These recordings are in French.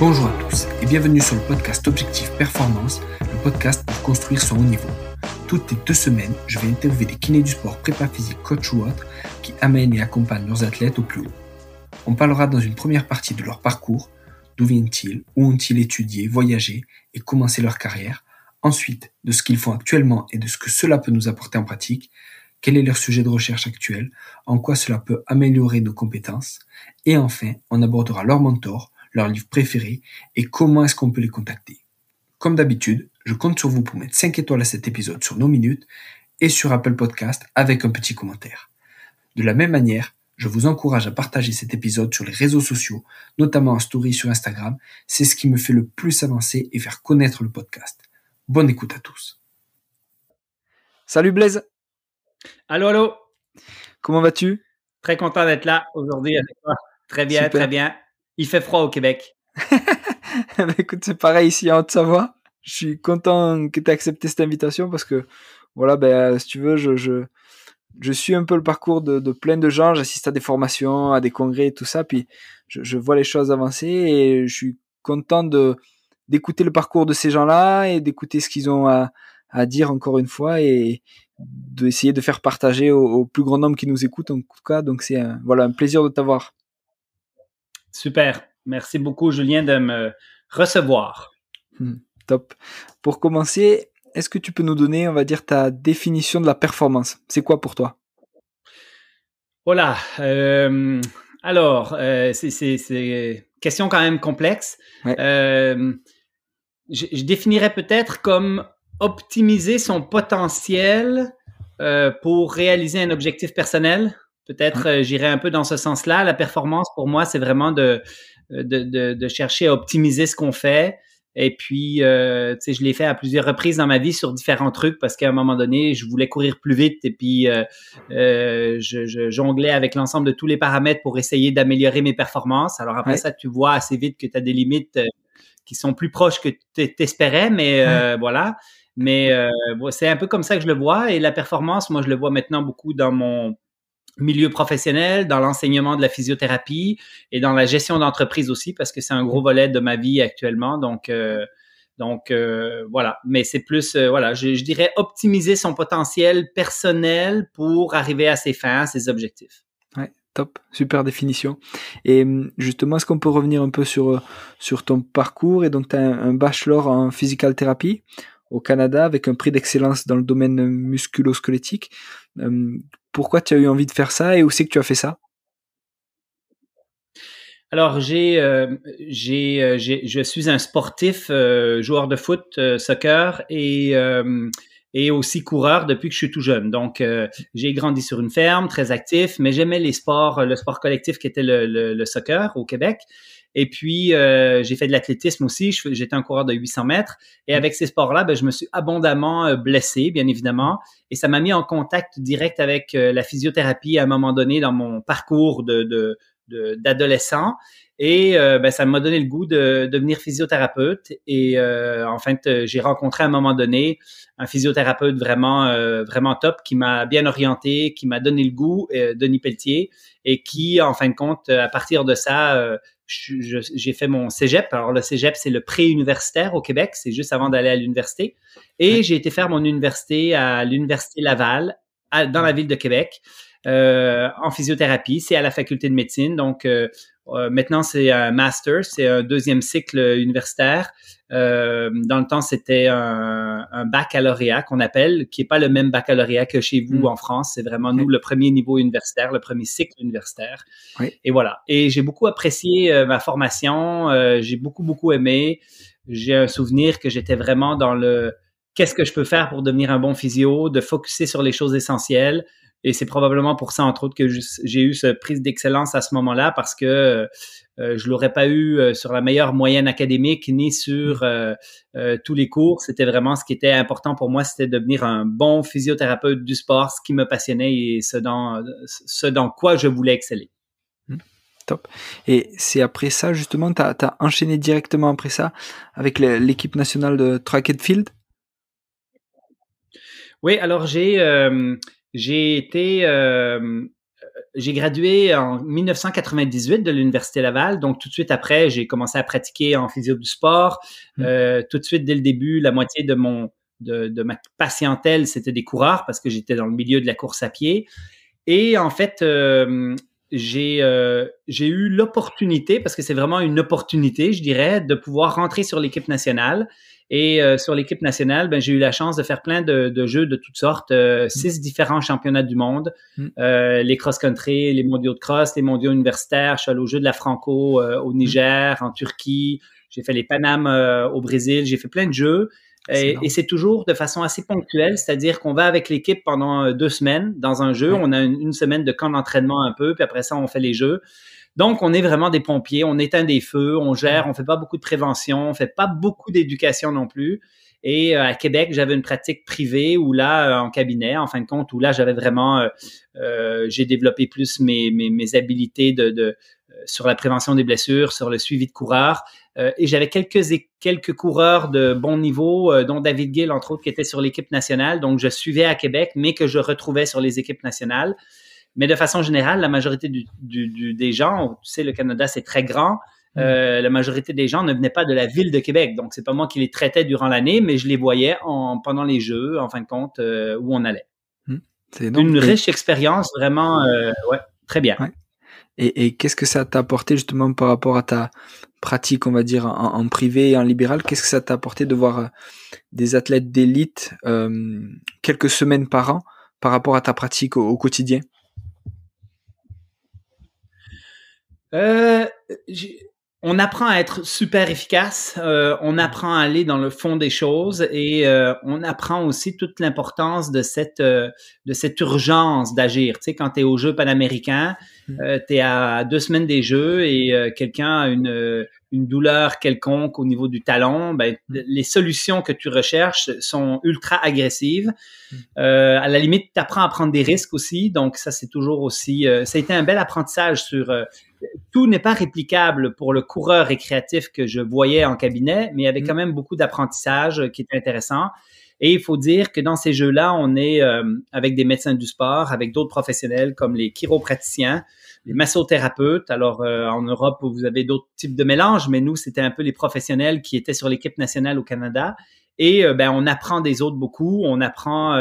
Bonjour à tous et bienvenue sur le podcast Objectif Performance, le podcast pour construire son haut niveau. Toutes les 2 semaines, je vais interviewer des kinés du sport, prépa physique, coach ou autres qui amènent et accompagnent leurs athlètes au plus haut. On parlera dans une première partie de leur parcours, d'où viennent-ils, où ont-ils étudié, voyagé et commencé leur carrière, ensuite de ce qu'ils font actuellement et de ce que cela peut nous apporter en pratique, quel est leur sujet de recherche actuel, en quoi cela peut améliorer nos compétences, et enfin, on abordera leur mentor, leur livre préféré et comment est-ce qu'on peut les contacter. Comme d'habitude, je compte sur vous pour mettre 5 étoiles à cet épisode sur nos minutes et sur Apple Podcast avec un petit commentaire. De la même manière, je vous encourage à partager cet épisode sur les réseaux sociaux, notamment en story sur Instagram. C'est ce qui me fait le plus avancer et faire connaître le podcast. Bonne écoute à tous. Salut Blaise. Allô. Comment vas-tu? Très content d'être là aujourd'hui avec toi. Très bien, Super. très bien. Il fait froid au Québec. Écoute, c'est pareil ici en Haute-Savoie. Je suis content que tu aies accepté cette invitation parce que, voilà, si tu veux, je suis un peu le parcours de plein de gens. J'assiste à des formations, à des congrès et tout ça. Puis, je vois les choses avancer et je suis content d'écouter le parcours de ces gens-là et d'écouter ce qu'ils ont à dire encore une fois et d'essayer de faire partager au plus grand nombre qui nous écoute en tout cas. Donc, c'est un plaisir de t'avoir. Super. Merci beaucoup, Julien, de me recevoir. Top. Pour commencer, est-ce que tu peux nous donner, on va dire, ta définition de la performance? C'est quoi pour toi? Voilà. C'est question quand même complexe. Ouais. Je définirais peut-être comme optimiser son potentiel pour réaliser un objectif personnel. Peut-être j'irais un peu dans ce sens-là. La performance, pour moi, c'est vraiment de chercher à optimiser ce qu'on fait. Et puis, je l'ai fait à plusieurs reprises dans ma vie sur différents trucs parce qu'à un moment donné, je voulais courir plus vite et puis je jonglais avec l'ensemble de tous les paramètres pour essayer d'améliorer mes performances. Alors après ça, tu vois assez vite que tu as des limites qui sont plus proches que t'espérais, mais voilà. Mais c'est un peu comme ça que je le vois. Et la performance, moi, je le vois maintenant beaucoup dans mon milieu professionnel, dans l'enseignement de la physiothérapie et dans la gestion d'entreprise aussi, parce que c'est un gros volet de ma vie actuellement. Donc voilà. Mais c'est plus, je dirais optimiser son potentiel personnel pour arriver à ses fins, à ses objectifs. Ouais, top, super définition. Et justement, est-ce qu'on peut revenir un peu sur ton parcours? Et donc, tu as un bachelor en physical therapy au Canada avec un prix d'excellence dans le domaine musculo-squelettique. Pourquoi tu as eu envie de faire ça et où c'est que tu as fait ça? Alors, je suis un sportif, joueur de foot, soccer et aussi coureur depuis que je suis tout jeune. Donc, j'ai grandi sur une ferme, très actif, mais j'aimais le sport collectif qui était le soccer au Québec. Et puis, j'ai fait de l'athlétisme aussi. J'étais un coureur de 800 mètres. Et avec ces sports-là, je me suis abondamment blessé, bien évidemment. Et ça m'a mis en contact direct avec la physiothérapie à un moment donné dans mon parcours d'adolescent. Et ça m'a donné le goût de devenir physiothérapeute. Et en fait, j'ai rencontré à un moment donné un physiothérapeute vraiment top qui m'a bien orienté, qui m'a donné le goût, Denis Pelletier, et qui, en fin de compte, à partir de ça, j'ai fait mon cégep. Alors, le cégep, c'est le pré-universitaire au Québec. C'est juste avant d'aller à l'université. Et j'ai été faire mon université à l'Université Laval, dans la ville de Québec, en physiothérapie. C'est à la faculté de médecine. Donc, maintenant, c'est un master. C'est un 2e cycle universitaire. Dans le temps, c'était un baccalauréat qu'on appelle, qui est pas le même baccalauréat que chez vous en France. C'est vraiment, nous, le premier niveau universitaire, le premier cycle universitaire. Oui. Et voilà. Et j'ai beaucoup apprécié ma formation. J'ai beaucoup aimé. J'ai un souvenir que j'étais vraiment dans le qu'est-ce que je peux faire pour devenir un bon physio, de focusser sur les choses essentielles. Et c'est probablement pour ça, entre autres, que j'ai eu ce prix d'excellence à ce moment-là, parce que je l'aurais pas eu sur la meilleure moyenne académique, ni sur tous les cours. C'était vraiment ce qui était important pour moi, c'était de devenir un bon physiothérapeute du sport, ce qui me passionnait et ce dans quoi je voulais exceller. Top. Et c'est après ça, justement, tu as enchaîné directement après ça avec l'équipe nationale de track and field? Oui, alors j'ai été j'ai gradué en 1998 de l'Université Laval. Donc, tout de suite après, j'ai commencé à pratiquer en physio du sport. Tout de suite, dès le début, la moitié de ma patientèle, c'était des coureurs parce que j'étais dans le milieu de la course à pied. Et en fait, j'ai eu l'opportunité, parce que c'est vraiment une opportunité, je dirais, de pouvoir rentrer sur l'équipe nationale. Et sur l'équipe nationale, ben, j'ai eu la chance de faire plein de jeux de toutes sortes, 6 différents championnats du monde, les cross-country, les mondiaux de cross, les mondiaux universitaires. Je suis allé aux Jeux de la Franco au Niger, en Turquie. J'ai fait les Panames au Brésil. J'ai fait plein de jeux. Et c'est toujours de façon assez ponctuelle, c'est-à-dire qu'on va avec l'équipe pendant 2 semaines dans un jeu. On a une semaine de camp d'entraînement un peu, puis après ça, on fait les jeux. Donc, on est vraiment des pompiers, on éteint des feux, on gère, on fait pas beaucoup de prévention, on fait pas beaucoup d'éducation non plus. Et à Québec, j'avais une pratique privée où là, en cabinet, en fin de compte, où là, j'avais vraiment, j'ai développé plus mes habiletés sur la prévention des blessures, sur le suivi de coureurs. Et j'avais quelques coureurs de bon niveau, dont David Gill, entre autres, qui était sur l'équipe nationale. Donc, je suivais à Québec, mais que je retrouvais sur les équipes nationales. Mais de façon générale, la majorité des gens, tu sais, le Canada, c'est très grand. La majorité des gens ne venaient pas de la ville de Québec. Donc, c'est pas moi qui les traitais durant l'année, mais je les voyais pendant les Jeux, en fin de compte, où on allait. C'est une riche expérience, vraiment, ouais, très bien. Ouais. Et qu'est-ce que ça t'a apporté justement par rapport à ta pratique, on va dire, en privé et en libéral? Qu'est-ce que ça t'a apporté de voir des athlètes d'élite quelques semaines par an par rapport à ta pratique au quotidien? On apprend à être super efficace, on apprend à aller dans le fond des choses et on apprend aussi toute l'importance de cette urgence d'agir. Tu sais, quand tu es aux Jeux panaméricains, tu es à 2 semaines des Jeux et quelqu'un a une douleur quelconque au niveau du talon, ben, les solutions que tu recherches sont ultra agressives. À la limite, tu apprends à prendre des risques aussi. Donc, ça, c'est toujours aussi... ça a été un bel apprentissage sur... tout n'est pas réplicable pour le coureur récréatif que je voyais en cabinet, mais il y avait quand même beaucoup d'apprentissage qui était intéressant. Et il faut dire que dans ces jeux-là, on est avec des médecins du sport, avec d'autres professionnels comme les chiropraticiens, les massothérapeutes. Alors, en Europe, vous avez d'autres types de mélanges, mais nous, c'était un peu les professionnels qui étaient sur l'équipe nationale au Canada. Et ben, on apprend des autres beaucoup. On apprend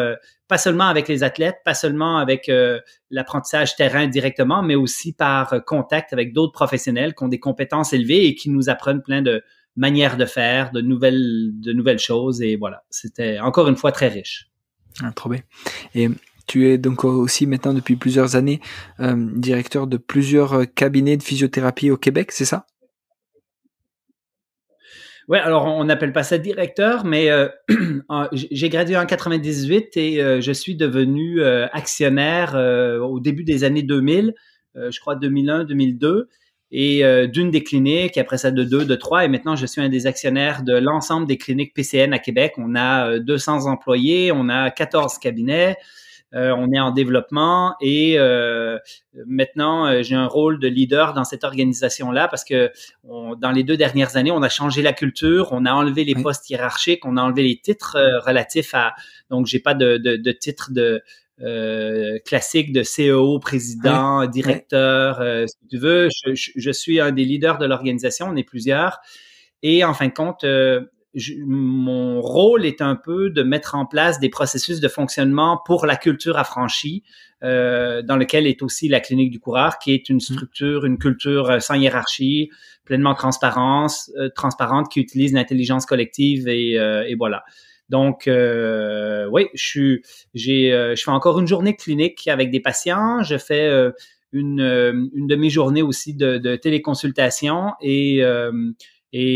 pas seulement avec les athlètes, pas seulement avec l'apprentissage terrain directement, mais aussi par contact avec d'autres professionnels qui ont des compétences élevées et qui nous apprennent plein de manières de faire, de nouvelles choses. Et voilà, c'était encore une fois très riche. Ah, trop bien. Et tu es donc aussi maintenant depuis plusieurs années directeur de plusieurs cabinets de physiothérapie au Québec, c'est ça? Ouais, alors on n'appelle pas ça directeur, mais j'ai gradué en 98 et je suis devenu actionnaire au début des années 2000, je crois 2001, 2002, et d'une des cliniques, après ça de 2, de 3, et maintenant je suis un des actionnaires de l'ensemble des cliniques PCN à Québec. On a 200 employés, on a 14 cabinets. On est en développement et maintenant, j'ai un rôle de leader dans cette organisation-là parce que dans les 2 dernières années, on a changé la culture, on a enlevé les postes hiérarchiques, on a enlevé les titres relatifs à... Donc, j'ai pas de titre classique de CEO, président, directeur, si tu veux. Je suis un des leaders de l'organisation, on est plusieurs. Et en fin de compte... mon rôle est un peu de mettre en place des processus de fonctionnement pour la culture affranchie, dans lequel est aussi la clinique du coureur, qui est une structure, une culture sans hiérarchie, pleinement transparente, qui utilise l'intelligence collective et voilà. Donc, oui, je fais encore une journée clinique avec des patients. Je fais une demi-journée aussi de téléconsultation et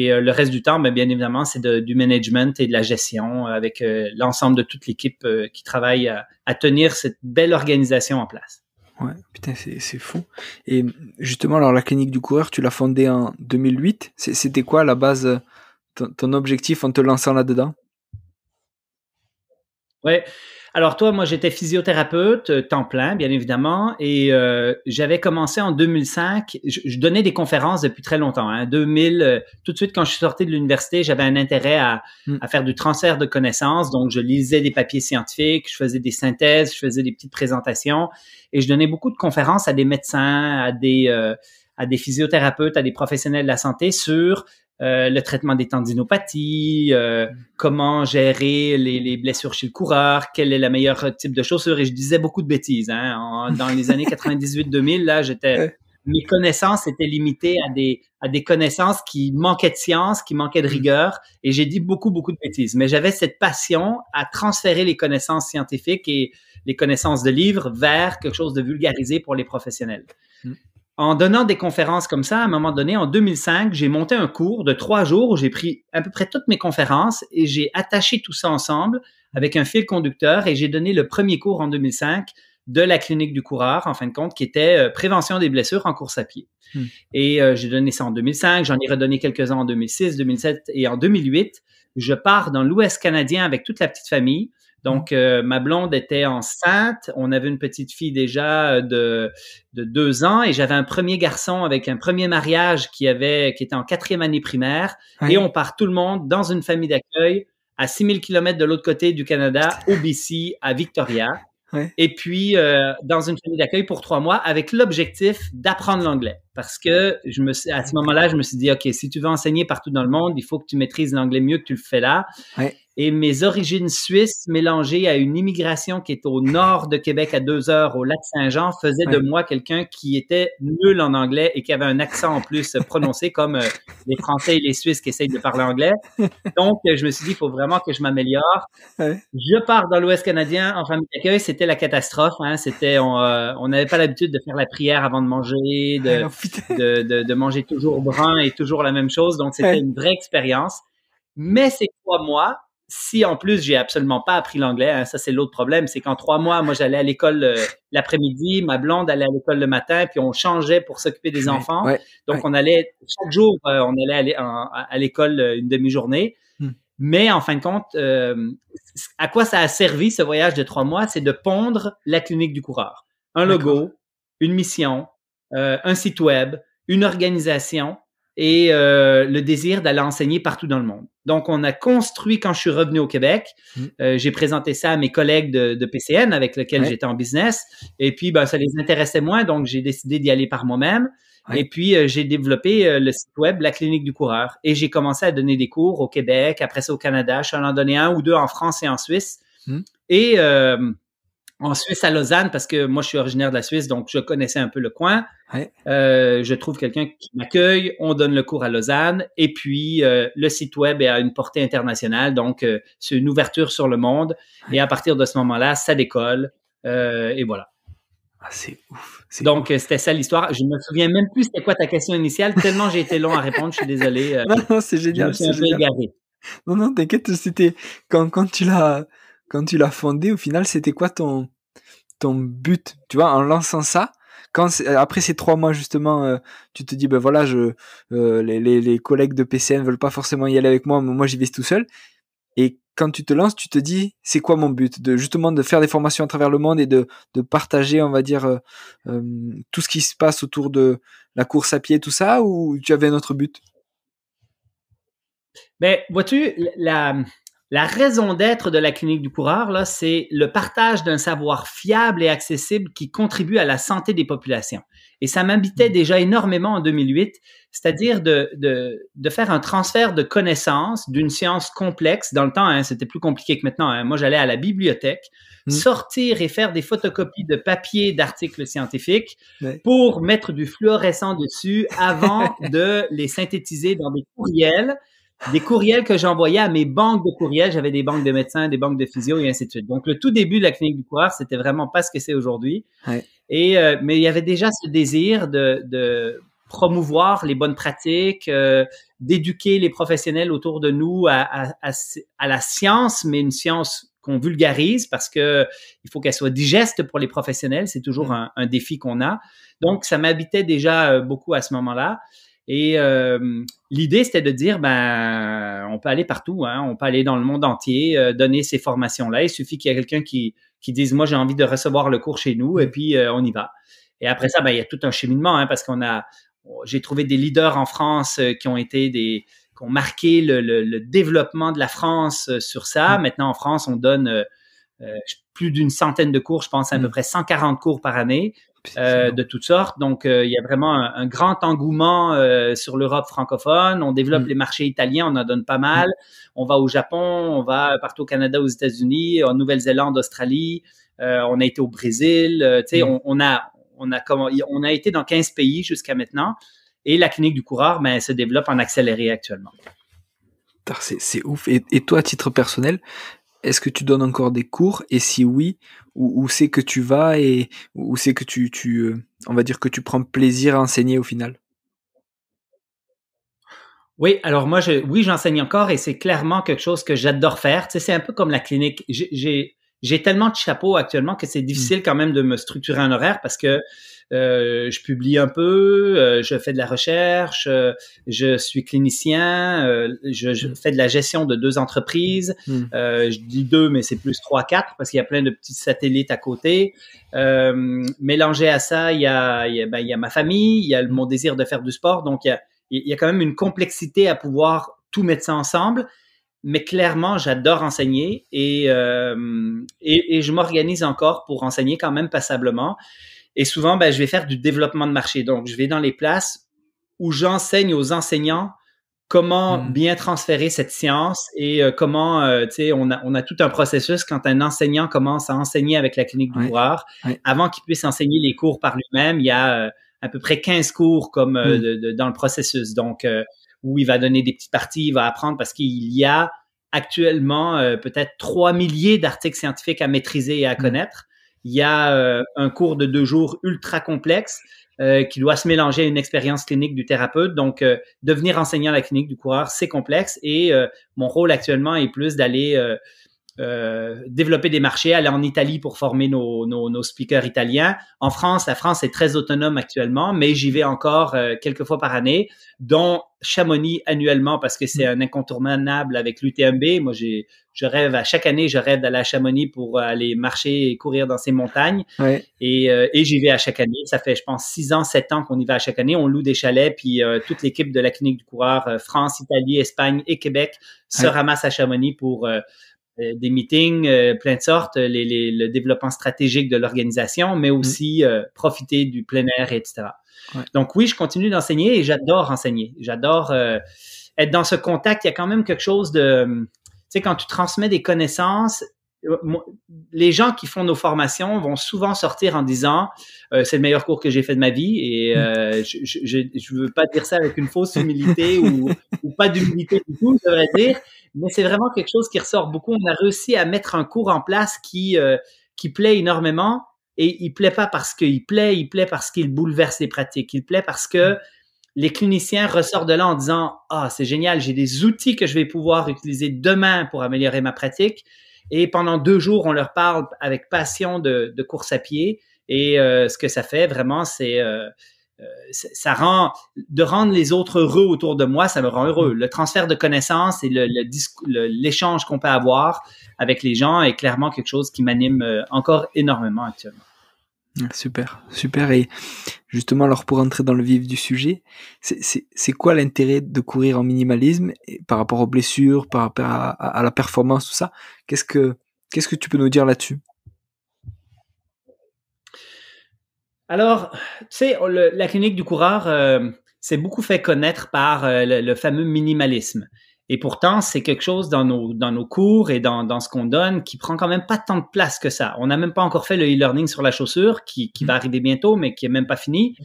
le reste du temps, bien évidemment, c'est du management et de la gestion avec l'ensemble de toute l'équipe qui travaille à tenir cette belle organisation en place. Ouais, putain, c'est fou. Et justement, alors la clinique du coureur, tu l'as fondée en 2008. C'était quoi à la base ton objectif en te lançant là-dedans? Ouais. Alors toi, moi, j'étais physiothérapeute, temps plein, bien évidemment, et j'avais commencé en 2005. Je donnais des conférences depuis très longtemps. 2000, tout de suite quand je suis sorti de l'université, j'avais un intérêt à faire du transfert de connaissances. Donc, je lisais des papiers scientifiques, je faisais des synthèses, je faisais des petites présentations, et je donnais beaucoup de conférences à des médecins, à des physiothérapeutes, à des professionnels de la santé sur le traitement des tendinopathies, comment gérer les blessures chez le coureur, quel est le meilleur type de chaussure. Et je disais beaucoup de bêtises. Dans les années 98-2000, là, mes connaissances étaient limitées à des connaissances qui manquaient de science, qui manquaient de rigueur. Et j'ai dit beaucoup, beaucoup de bêtises. Mais j'avais cette passion à transférer les connaissances scientifiques et les connaissances de livres vers quelque chose de vulgarisé pour les professionnels. En donnant des conférences comme ça, à un moment donné, en 2005, j'ai monté un cours de 3 jours où j'ai pris à peu près toutes mes conférences et j'ai attaché tout ça ensemble avec un fil conducteur et j'ai donné le premier cours en 2005 de la clinique du coureur, en fin de compte, qui était prévention des blessures en course à pied. Et j'ai donné ça en 2005, j'en ai redonné quelques-uns en 2006, 2007 et en 2008. Je pars dans l'Ouest canadien avec toute la petite famille. Donc, ma blonde était enceinte. On avait une petite fille déjà de 2 ans et j'avais un premier garçon avec un premier mariage qui était en 4e année primaire. Ouais. Et on part tout le monde dans une famille d'accueil à 6000 km de l'autre côté du Canada, au BC, à Victoria. Ouais. Et puis, dans une famille d'accueil pour 3 mois avec l'objectif d'apprendre l'anglais. Parce que à ce moment-là, je me suis dit, OK, si tu veux enseigner partout dans le monde, il faut que tu maîtrises l'anglais mieux que tu le fais là. Ouais. Et mes origines suisses mélangées à une immigration qui est au nord de Québec à 2 heures au lac Saint-Jean faisaient de moi quelqu'un qui était nul en anglais et qui avait un accent en plus prononcé comme les Français et les Suisses qui essayent de parler anglais. Donc, je me suis dit, il faut vraiment que je m'améliore. Ouais. Je pars dans l'Ouest canadien en famille d'accueil. C'était la catastrophe. On n'avait pas l'habitude de faire la prière avant de manger, de manger toujours brun et toujours la même chose. Donc, c'était une vraie expérience. Mais ces 3 mois, si en plus j'ai absolument pas appris l'anglais, ça c'est l'autre problème, c'est qu'en 3 mois, moi j'allais à l'école l'après-midi, ma blonde allait à l'école le matin, puis on changeait pour s'occuper des enfants. Donc on allait chaque jour, on allait à l'école une demi-journée. Mais en fin de compte, à quoi ça a servi ce voyage de 3 mois, c'est de pondre la clinique du coureur. Un logo, une mission, un site web, une organisation et le désir d'aller enseigner partout dans le monde. Donc, on a construit, quand je suis revenu au Québec, j'ai présenté ça à mes collègues de PCN avec lesquels j'étais en business. Et puis, ça les intéressait moins, donc j'ai décidé d'y aller par moi-même. Ouais. Et puis, j'ai développé le site web La Clinique du Coureur. Et j'ai commencé à donner des cours au Québec, après ça au Canada. Je suis allé en donner 1 ou 2 en France et en Suisse. Et en Suisse à Lausanne, parce que moi, je suis originaire de la Suisse, donc je connaissais un peu le coin. Ouais. Je trouve quelqu'un qui m'accueille, on donne le cours à Lausanne, et puis le site web est à une portée internationale, donc c'est une ouverture sur le monde, et à partir de ce moment-là, ça décolle, et voilà. Ah, c'est ouf. Donc, c'était ça l'histoire. Je me souviens même plus c'était quoi ta question initiale, tellement j'ai été long à répondre, je suis désolé. Non, c'est génial. Je me suis un peu égaré. Non, t'inquiète, c'était quand tu l'as fondé, au final, c'était quoi ton but, tu vois, en lançant ça? Après ces 3 mois, justement, tu te dis, ben voilà, les collègues de PCN veulent pas forcément y aller avec moi, mais moi, j'y vais tout seul. Et quand tu te lances, tu te dis, c'est quoi mon but? Justement, de faire des formations à travers le monde et de partager, on va dire, tout ce qui se passe autour de la course à pied, tout ça, ou tu avais un autre but? Ben, vois-tu, la raison d'être de la clinique du coureur, là, c'est le partage d'un savoir fiable et accessible qui contribue à la santé des populations. Et ça m'habitait déjà énormément en 2008, c'est-à-dire de faire un transfert de connaissances d'une science complexe. Dans le temps, c'était plus compliqué que maintenant. Moi, j'allais à la bibliothèque, sortir et faire des photocopies de papier d'articles scientifiques pour mettre du fluorescent dessus avant de les synthétiser dans des courriels que j'envoyais à mes banques de courriels. J'avais des banques de médecins, des banques de physio et ainsi de suite. Donc, le tout début de la clinique du coureur, c'était vraiment pas ce que c'est aujourd'hui. Ouais. Mais il y avait déjà ce désir de promouvoir les bonnes pratiques, d'éduquer les professionnels autour de nous à la science, mais une science qu'on vulgarise parce que il faut qu'elle soit digeste pour les professionnels. C'est toujours un défi qu'on a. Donc, ça m'habitait déjà beaucoup à ce moment-là. Et l'idée, c'était de dire, on peut aller partout, hein, on peut aller dans le monde entier, donner ces formations-là. Il suffit qu'il y ait quelqu'un qui dise, moi, j'ai envie de recevoir le cours chez nous, et puis on y va. Et après ça, il y a tout un cheminement, hein, parce j'ai trouvé des leaders en France qui ont marqué le développement de la France sur ça. Maintenant, en France, on donne plus d'une centaine de cours, je pense à peu près 140 cours par année. De toutes sortes. Donc, il y a vraiment un grand engouement sur l'Europe francophone. On développe les marchés italiens, on en donne pas mal. On va au Japon, on va partout au Canada, aux États-Unis, en Nouvelle-Zélande, Australie. On a été au Brésil. On a été dans 15 pays jusqu'à maintenant. Et la clinique du coureur, se développe en accéléré actuellement. C'est ouf. Et toi, à titre personnel, est-ce que tu donnes encore des cours? Et si oui, où c'est que tu vas et où c'est que on va dire que tu prends plaisir à enseigner au final? Oui, alors moi, j'enseigne encore et c'est clairement quelque chose que j'adore faire. Tu sais, c'est un peu comme la clinique. J'ai tellement de chapeaux actuellement que c'est difficile quand même de me structurer un horaire parce que je publie un peu, je fais de la recherche, je suis clinicien, je fais de la gestion de 2 entreprises. Je dis 2, mais c'est plus 3, 4 parce qu'il y a plein de petits satellites à côté. Mélangé à ça, il y a ma famille, il y a mon désir de faire du sport. Donc, il y a quand même une complexité à pouvoir tout mettre ça ensemble. Mais clairement, j'adore enseigner et je m'organise encore pour enseigner quand même passablement. Et souvent, je vais faire du développement de marché. Donc, je vais dans les places où j'enseigne aux enseignants comment bien transférer cette science et comment, on a tout un processus quand un enseignant commence à enseigner avec la clinique du coureur. Avant qu'il puisse enseigner les cours par lui-même, il y a à peu près 15 cours comme dans le processus. Donc, où il va donner des petites parties, il va apprendre parce qu'il y a actuellement peut-être 3 milliers d'articles scientifiques à maîtriser et à connaître. Il y a un cours de 2 jours ultra complexe qui doit se mélanger à une expérience clinique du thérapeute. Donc, devenir enseignant à la clinique du coureur, c'est complexe et mon rôle actuellement est plus d'aller développer des marchés, aller en Italie pour former nos speakers italiens. En France, la France est très autonome actuellement, mais j'y vais encore quelques fois par année, dont Chamonix annuellement parce que c'est un incontournable avec l'UTMB. Moi, je rêve à chaque année, je rêve d'aller à Chamonix pour aller marcher et courir dans ces montagnes. Et j'y vais à chaque année. Ça fait, je pense, 6 ans, 7 ans qu'on y va à chaque année. On loue des chalets, puis toute l'équipe de la clinique du coureur, France, Italie, Espagne et Québec se ramasse à Chamonix pour des meetings, plein de sortes, le développement stratégique de l'organisation, mais aussi profiter du plein air, etc. Donc oui, je continue d'enseigner et j'adore enseigner. J'adore être dans ce contact. Il y a quand même quelque chose de... Tu sais, quand tu transmets des connaissances, les gens qui font nos formations vont souvent sortir en disant c'est le meilleur cours que j'ai fait de ma vie et je veux pas dire ça avec une fausse humilité ou pas d'humilité du tout, je devrais dire, mais c'est vraiment quelque chose qui ressort beaucoup. On a réussi à mettre un cours en place qui plaît énormément et il plaît pas parce qu'il plaît, il plaît parce qu'il bouleverse les pratiques, il plaît parce que les cliniciens ressortent de là en disant « Ah, c'est génial, j'ai des outils que je vais pouvoir utiliser demain pour améliorer ma pratique. » Et pendant 2 jours, on leur parle avec passion de course à pied. Et ce que ça fait vraiment, c'est de rendre les autres heureux autour de moi, ça me rend heureux. Le transfert de connaissances et l'échange qu'on peut avoir avec les gens est clairement quelque chose qui m'anime encore énormément actuellement. Super, super. Et justement, alors pour entrer dans le vif du sujet, c'est quoi l'intérêt de courir en minimalisme par rapport aux blessures, par rapport à la performance, tout ça? Qu'est-ce que tu peux nous dire là-dessus? Alors, tu sais, la clinique du coureur s'est beaucoup fait connaître par le fameux minimalisme. Et pourtant, c'est quelque chose dans nos cours et dans ce qu'on donne qui prend quand même pas tant de place que ça. On n'a même pas encore fait le e-learning sur la chaussure qui va arriver bientôt, mais qui est même pas fini.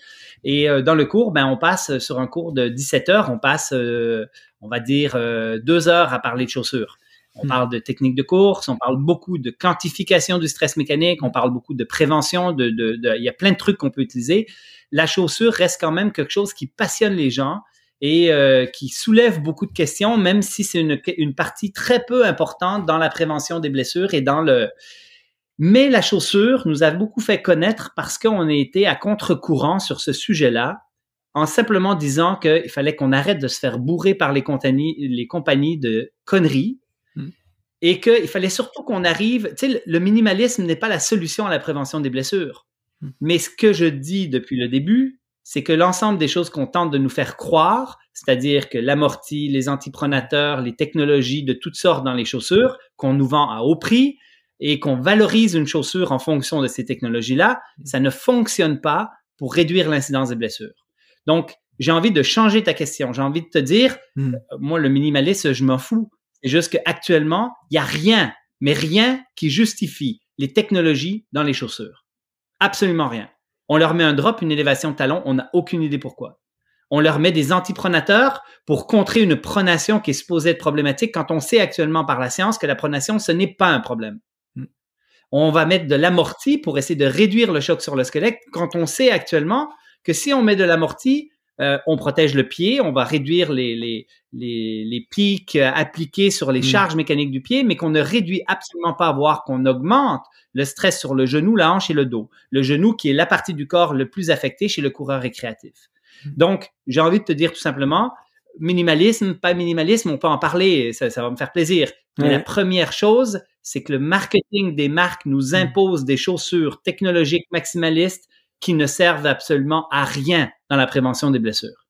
Et dans le cours, on passe sur un cours de 17 heures, on passe, on va dire, 2 heures à parler de chaussures. On parle de technique de course, on parle beaucoup de quantification du stress mécanique, on parle beaucoup de prévention, il y a plein de trucs qu'on peut utiliser. La chaussure reste quand même quelque chose qui passionne les gens et qui soulève beaucoup de questions, même si c'est une partie très peu importante dans la prévention des blessures et Mais la chaussure nous a beaucoup fait connaître parce qu'on a été à contre-courant sur ce sujet-là en simplement disant qu'il fallait qu'on arrête de se faire bourrer par les compagnies de conneries et qu'il fallait surtout qu'on arrive, tu sais, le minimalisme n'est pas la solution à la prévention des blessures. Mais ce que je dis depuis le début, c'est que l'ensemble des choses qu'on tente de nous faire croire, c'est-à-dire que l'amorti, les antipronateurs, les technologies de toutes sortes dans les chaussures, qu'on nous vend à haut prix et qu'on valorise une chaussure en fonction de ces technologies-là, ça ne fonctionne pas pour réduire l'incidence des blessures. Donc, j'ai envie de changer ta question. J'ai envie de te dire, moi, le minimalisme, je m'en fous. C'est juste qu'actuellement, il n'y a rien, mais rien qui justifie les technologies dans les chaussures. Absolument rien. On leur met un drop, une élévation de talon, on n'a aucune idée pourquoi. On leur met des antipronateurs pour contrer une pronation qui est supposée être problématique quand on sait actuellement par la science que la pronation, ce n'est pas un problème. On va mettre de l'amorti pour essayer de réduire le choc sur le squelette quand on sait actuellement que si on met de l'amorti, on protège le pied, on va réduire les pics appliqués sur les charges mécaniques du pied, mais qu'on ne réduit absolument pas, voire qu'on augmente le stress sur le genou, la hanche et le dos. Le genou qui est la partie du corps le plus affectée chez le coureur récréatif. Donc, j'ai envie de te dire tout simplement, minimalisme, pas minimalisme, on peut en parler, ça va me faire plaisir. Mais la première chose, c'est que le marketing des marques nous impose des chaussures technologiques maximalistes qui ne servent absolument à rien dans la prévention des blessures.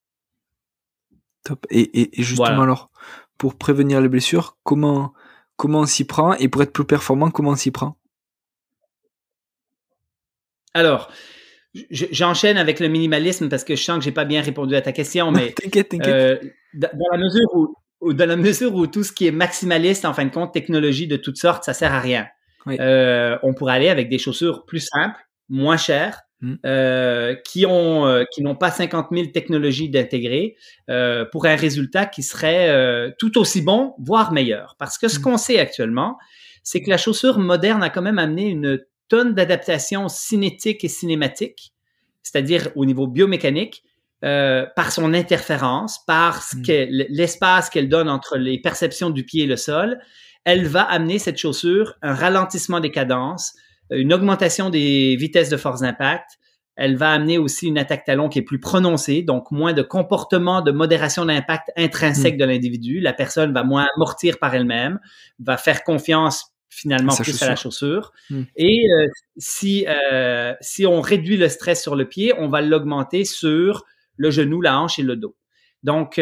Top. Et justement alors, pour prévenir les blessures, comment on s'y prend? Et pour être plus performant, comment on s'y prend? Alors, j'enchaîne avec le minimalisme parce que je sens que j'ai pas bien répondu à ta question, mais t'inquiète. Dans la mesure où tout ce qui est maximaliste, en fin de compte, technologie de toutes sortes, ça sert à rien. Oui. On pourrait aller avec des chaussures plus simples, moins chères, qui n'ont pas 50 000 technologies d'intégrer pour un résultat qui serait tout aussi bon, voire meilleur. Parce que ce qu'on sait actuellement, c'est que la chaussure moderne a quand même amené une tonne d'adaptations cinétiques et cinématiques, c'est-à-dire au niveau biomécanique, par son interférence, par l'espace qu'elle donne entre les perceptions du pied et le sol. Elle va amener cette chaussure un ralentissement des cadences, une augmentation des vitesses de force d'impact. Elle va amener aussi une attaque talon qui est plus prononcée, donc moins de comportement de modération d'impact intrinsèque de l'individu. La personne va moins amortir par elle-même, va faire confiance finalement plus à la chaussure. Et si on réduit le stress sur le pied, on va l'augmenter sur le genou, la hanche et le dos. Donc,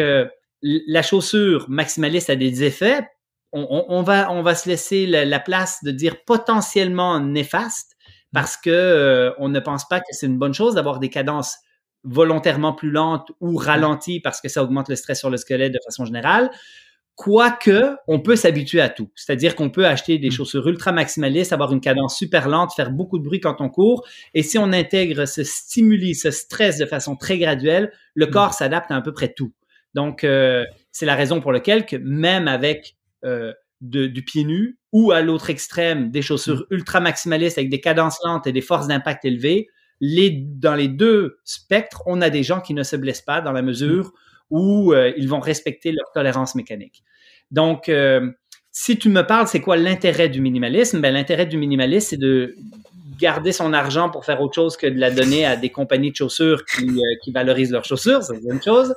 la chaussure maximaliste a des effets. On va se laisser la place de dire potentiellement néfaste parce que on ne pense pas que c'est une bonne chose d'avoir des cadences volontairement plus lentes ou ralenties parce que ça augmente le stress sur le squelette de façon générale. Quoique, on peut s'habituer à tout. C'est-à-dire qu'on peut acheter des chaussures ultra maximalistes, avoir une cadence super lente, faire beaucoup de bruit quand on court. Et si on intègre ce stimuli, ce stress de façon très graduelle, le corps s'adapte à peu près tout. Donc, c'est la raison pour laquelle que même avec du pied nu ou à l'autre extrême, des chaussures ultra maximalistes avec des cadences lentes et des forces d'impact élevées, dans les deux spectres, on a des gens qui ne se blessent pas dans la mesure où ils vont respecter leur tolérance mécanique. Donc, si tu me parles, c'est quoi l'intérêt du minimalisme? Ben, l'intérêt du minimalisme, c'est de garder son argent pour faire autre chose que de la donner à des compagnies de chaussures qui valorisent leurs chaussures, c'est une chose,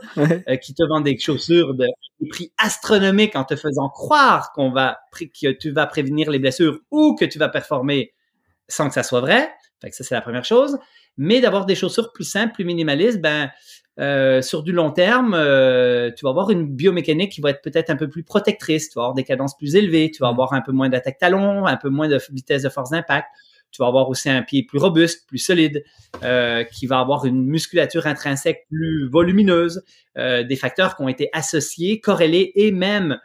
qui te vendent des chaussures de des prix astronomiques en te faisant croire que tu vas prévenir les blessures ou que tu vas performer sans que ça soit vrai. Fait que ça, c'est la première chose. Mais d'avoir des chaussures plus simples, plus minimalistes, ben, sur du long terme, tu vas avoir une biomécanique qui va être peut-être un peu plus protectrice. Tu vas avoir des cadences plus élevées, tu vas avoir un peu moins d'attaque talon, un peu moins de vitesse de force d'impact. Tu vas avoir aussi un pied plus robuste, plus solide, qui va avoir une musculature intrinsèque plus volumineuse, des facteurs qui ont été associés, corrélés et même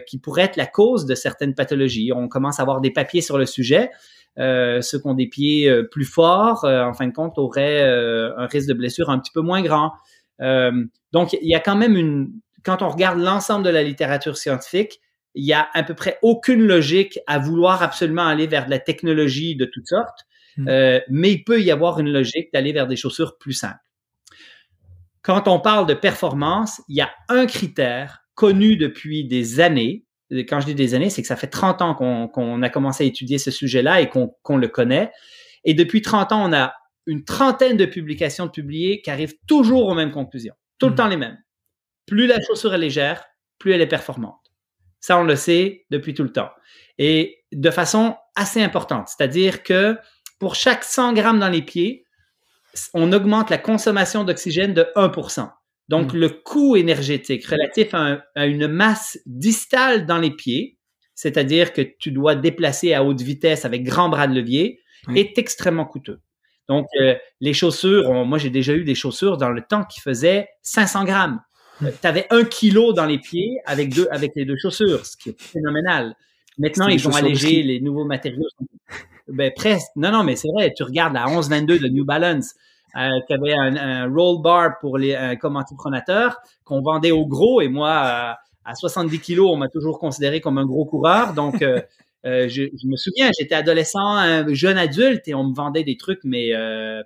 qui pourraient être la cause de certaines pathologies. On commence à avoir des papiers sur le sujet. Ceux qui ont des pieds plus forts, en fin de compte, auraient un risque de blessure un petit peu moins grand. Donc, il y a quand même quand on regarde l'ensemble de la littérature scientifique, il y a à peu près aucune logique à vouloir absolument aller vers de la technologie de toutes sortes, mais il peut y avoir une logique d'aller vers des chaussures plus simples. Quand on parle de performance, il y a un critère connu depuis des années. Quand je dis des années, c'est que ça fait 30 ans qu'on a commencé à étudier ce sujet-là et qu'on le connaît. Et depuis 30 ans, on a une trentaine de publications publiées qui arrivent toujours aux mêmes conclusions. Tout le temps les mêmes. Plus la chaussure est légère, plus elle est performante. Ça, on le sait depuis tout le temps. Et de façon assez importante. C'est-à-dire que pour chaque 100 grammes dans les pieds, on augmente la consommation d'oxygène de 1%. Donc, le coût énergétique relatif à une masse distale dans les pieds, c'est-à-dire que tu dois déplacer à haute vitesse avec grand bras de levier, est extrêmement coûteux. Donc, les chaussures, moi, j'ai déjà eu des chaussures dans le temps qui faisaient 500 grammes. Tu avais 1 kilo dans les pieds avec les deux chaussures, ce qui est phénoménal. Maintenant, ils ont allégé les nouveaux matériaux. Ben, presque. Non, mais c'est vrai. Tu regardes la 1122 de New Balance, qui avait un roll bar comme antipronateur qu'on vendait au gros. Et moi, à 70 kilos, on m'a toujours considéré comme un gros coureur. Donc, je me souviens, j'étais adolescent, un jeune adulte, et on me vendait des trucs, mais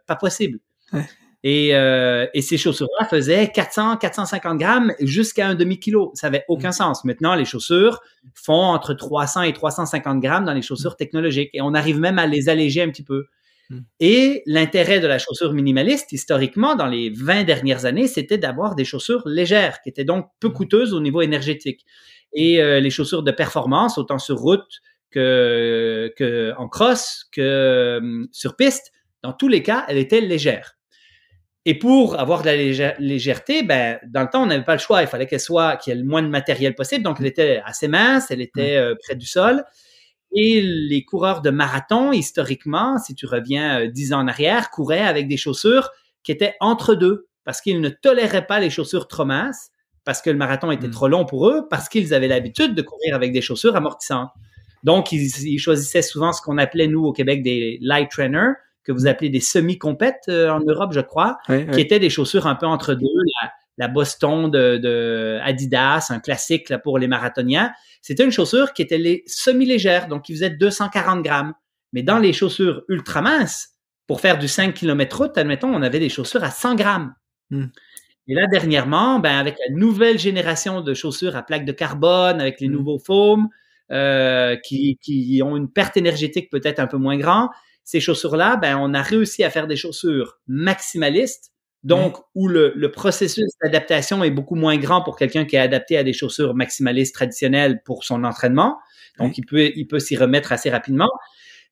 pas possible. Ouais. Et ces chaussures-là faisaient 400, 450 grammes jusqu'à un demi-kilo. Ça avait aucun sens. Maintenant, les chaussures font entre 300 et 350 grammes dans les chaussures technologiques. Et on arrive même à les alléger un petit peu. Et l'intérêt de la chaussure minimaliste, historiquement, dans les 20 dernières années, c'était d'avoir des chaussures légères, qui étaient donc peu coûteuses au niveau énergétique. Et les chaussures de performance, autant sur route que en cross, que sur piste, dans tous les cas, elles étaient légères. Et pour avoir de la légèreté, ben, dans le temps, on n'avait pas le choix. Il fallait qu'il y ait le moins de matériel possible. Donc, elle était assez mince, elle était près du sol. Et les coureurs de marathon, historiquement, si tu reviens 10 ans en arrière, couraient avec des chaussures qui étaient entre deux parce qu'ils ne toléraient pas les chaussures trop minces, parce que le marathon était trop long pour eux, parce qu'ils avaient l'habitude de courir avec des chaussures amortissantes. Donc, ils choisissaient souvent ce qu'on appelait, nous, au Québec, des light trainers, que vous appelez des semi-compètes en Europe, je crois, qui étaient des chaussures un peu entre deux, la Boston de Adidas, un classique là, pour les marathoniens. C'était une chaussure qui était semi-légère, donc qui faisait 240 grammes. Mais dans les chaussures ultra minces, pour faire du 5 km route, admettons, on avait des chaussures à 100 grammes. Et là, dernièrement, ben, avec la nouvelle génération de chaussures à plaques de carbone, avec les nouveaux foams, qui ont une perte énergétique peut-être un peu moins grande, ces chaussures-là, ben, on a réussi à faire des chaussures maximalistes, donc où le processus d'adaptation est beaucoup moins grand pour quelqu'un qui est adapté à des chaussures maximalistes traditionnelles pour son entraînement. Donc, il peut s'y remettre assez rapidement.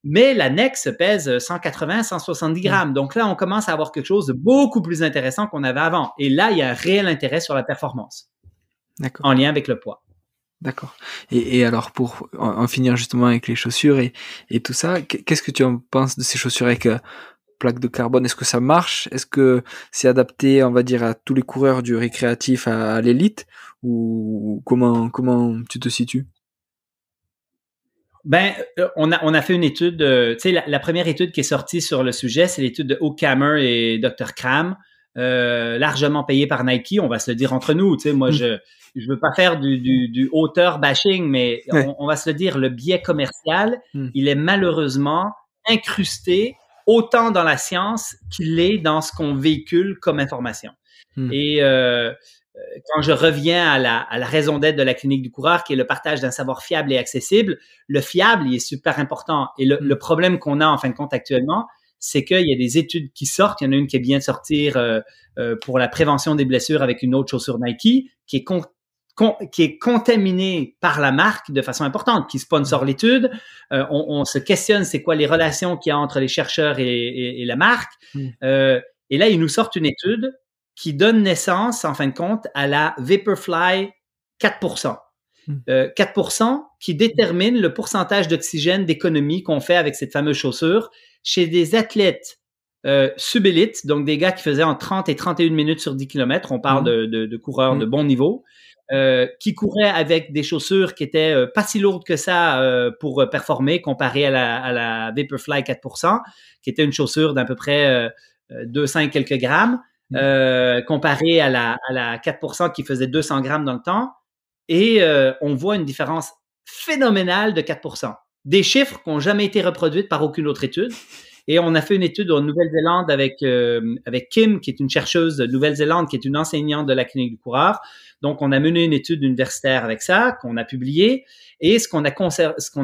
Mais la Next pèse 180, 170 grammes. Donc là, on commence à avoir quelque chose de beaucoup plus intéressant qu'on avait avant. Et là, il y a un réel intérêt sur la performance. D'accord. En lien avec le poids. D'accord. Et alors, pour en finir justement avec les chaussures et tout ça, qu'est-ce que tu en penses de ces chaussures avec plaques de carbone? Est-ce que ça marche? Est-ce que c'est adapté, on va dire, à tous les coureurs du récréatif à l'élite? Ou comment tu te situes? Ben, on a fait une étude, tu sais, la première étude qui est sortie sur le sujet, c'est l'étude de O'Cammer et Dr. Cram, largement payée par Nike, on va se le dire entre nous, tu sais, moi je veux pas faire du auteur bashing, mais on va se le dire, le biais commercial, il est malheureusement incrusté autant dans la science qu'il est dans ce qu'on véhicule comme information. Et quand je reviens à la raison d'être de la clinique du coureur, qui est le partage d'un savoir fiable et accessible, le fiable, il est super important. Et le problème qu'on a en fin de compte actuellement, c'est qu'il y a des études qui sortent. Il y en a une qui vient de sortir pour la prévention des blessures avec une autre chaussure Nike qui est contaminée par la marque de façon importante, qui sponsor l'étude. On se questionne c'est quoi les relations qu'il y a entre les chercheurs et la marque. Et là, ils nous sortent une étude qui donne naissance, en fin de compte, à la Vaporfly 4%. 4% qui détermine le pourcentage d'oxygène d'économie qu'on fait avec cette fameuse chaussure chez des athlètes subélites, donc des gars qui faisaient en 30 et 31 minutes sur 10 km. On parle de coureurs de bon niveau, qui couraient avec des chaussures qui étaient pas si lourdes que ça pour performer comparé à la Vaporfly 4%, qui était une chaussure d'à peu près 200 et quelques grammes. Comparé à la 4% qui faisait 200 grammes dans le temps. Et on voit une différence phénoménale de 4%. Des chiffres qui n'ont jamais été reproduits par aucune autre étude. Et on a fait une étude en Nouvelle-Zélande avec Kim, qui est une chercheuse de Nouvelle-Zélande, qui est une enseignante de la clinique du coureur. Donc, on a mené une étude universitaire avec ça, qu'on a publiée. Et ce qu'on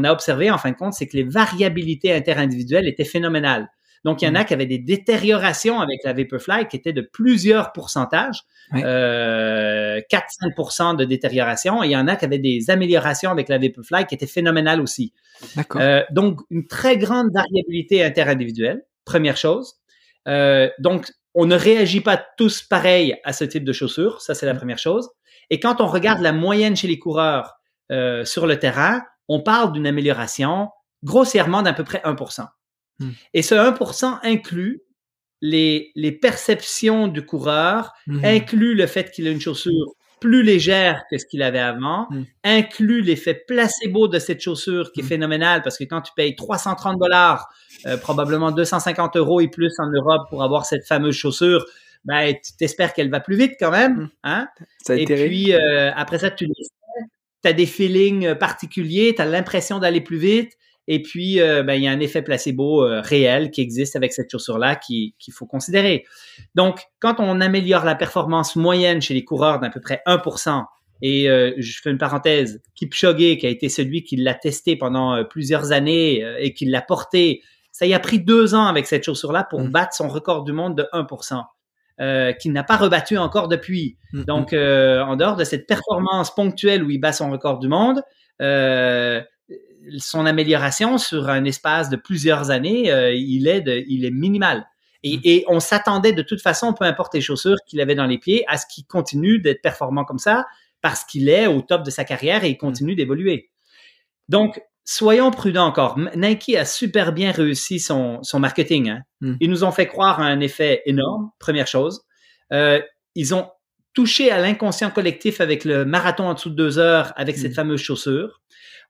a observé, en fin de compte, c'est que les variabilités interindividuelles étaient phénoménales. Donc, il y en a qui avaient des détériorations avec la Vaporfly qui étaient de plusieurs pourcentages, 4-5% de détérioration. Et il y en a qui avaient des améliorations avec la Vaporfly qui étaient phénoménales aussi. D'accord. Donc, une très grande variabilité interindividuelle, première chose. Donc, on ne réagit pas tous pareil à ce type de chaussures. Ça, c'est la première chose. Et quand on regarde la moyenne chez les coureurs sur le terrain, on parle d'une amélioration grossièrement d'à peu près 1%. Et ce 1% inclut les perceptions du coureur, inclut le fait qu'il a une chaussure plus légère que ce qu'il avait avant, inclut l'effet placebo de cette chaussure qui est phénoménal parce que quand tu payes $330, probablement 250 € et plus en Europe pour avoir cette fameuse chaussure, ben, tu t'espères qu'elle va plus vite quand même. Hein? Et puis, après ça, tu as des feelings particuliers, tu as l'impression d'aller plus vite. Et puis, ben, il y a un effet placebo réel qui existe avec cette chaussure-là qu'il faut considérer. Donc, quand on améliore la performance moyenne chez les coureurs d'à peu près 1%, et je fais une parenthèse, Kipchoge, qui a été celui qui l'a testé pendant plusieurs années et qui l'a porté, ça y a pris 2 ans avec cette chaussure-là pour battre son record du monde de 1%. Qu'il n'a pas rebattu encore depuis. Donc, en dehors de cette performance ponctuelle où il bat son record du monde, son amélioration sur un espace de plusieurs années, il est minimal. Et on s'attendait de toute façon, peu importe les chaussures qu'il avait dans les pieds, à ce qu'il continue d'être performant comme ça parce qu'il est au top de sa carrière et il continue d'évoluer. Donc, soyons prudents encore. Nike a super bien réussi son marketing. Hein. Ils nous ont fait croire à un effet énorme, première chose. Ils ont touché à l'inconscient collectif avec le marathon en dessous de 2 heures avec cette fameuse chaussure.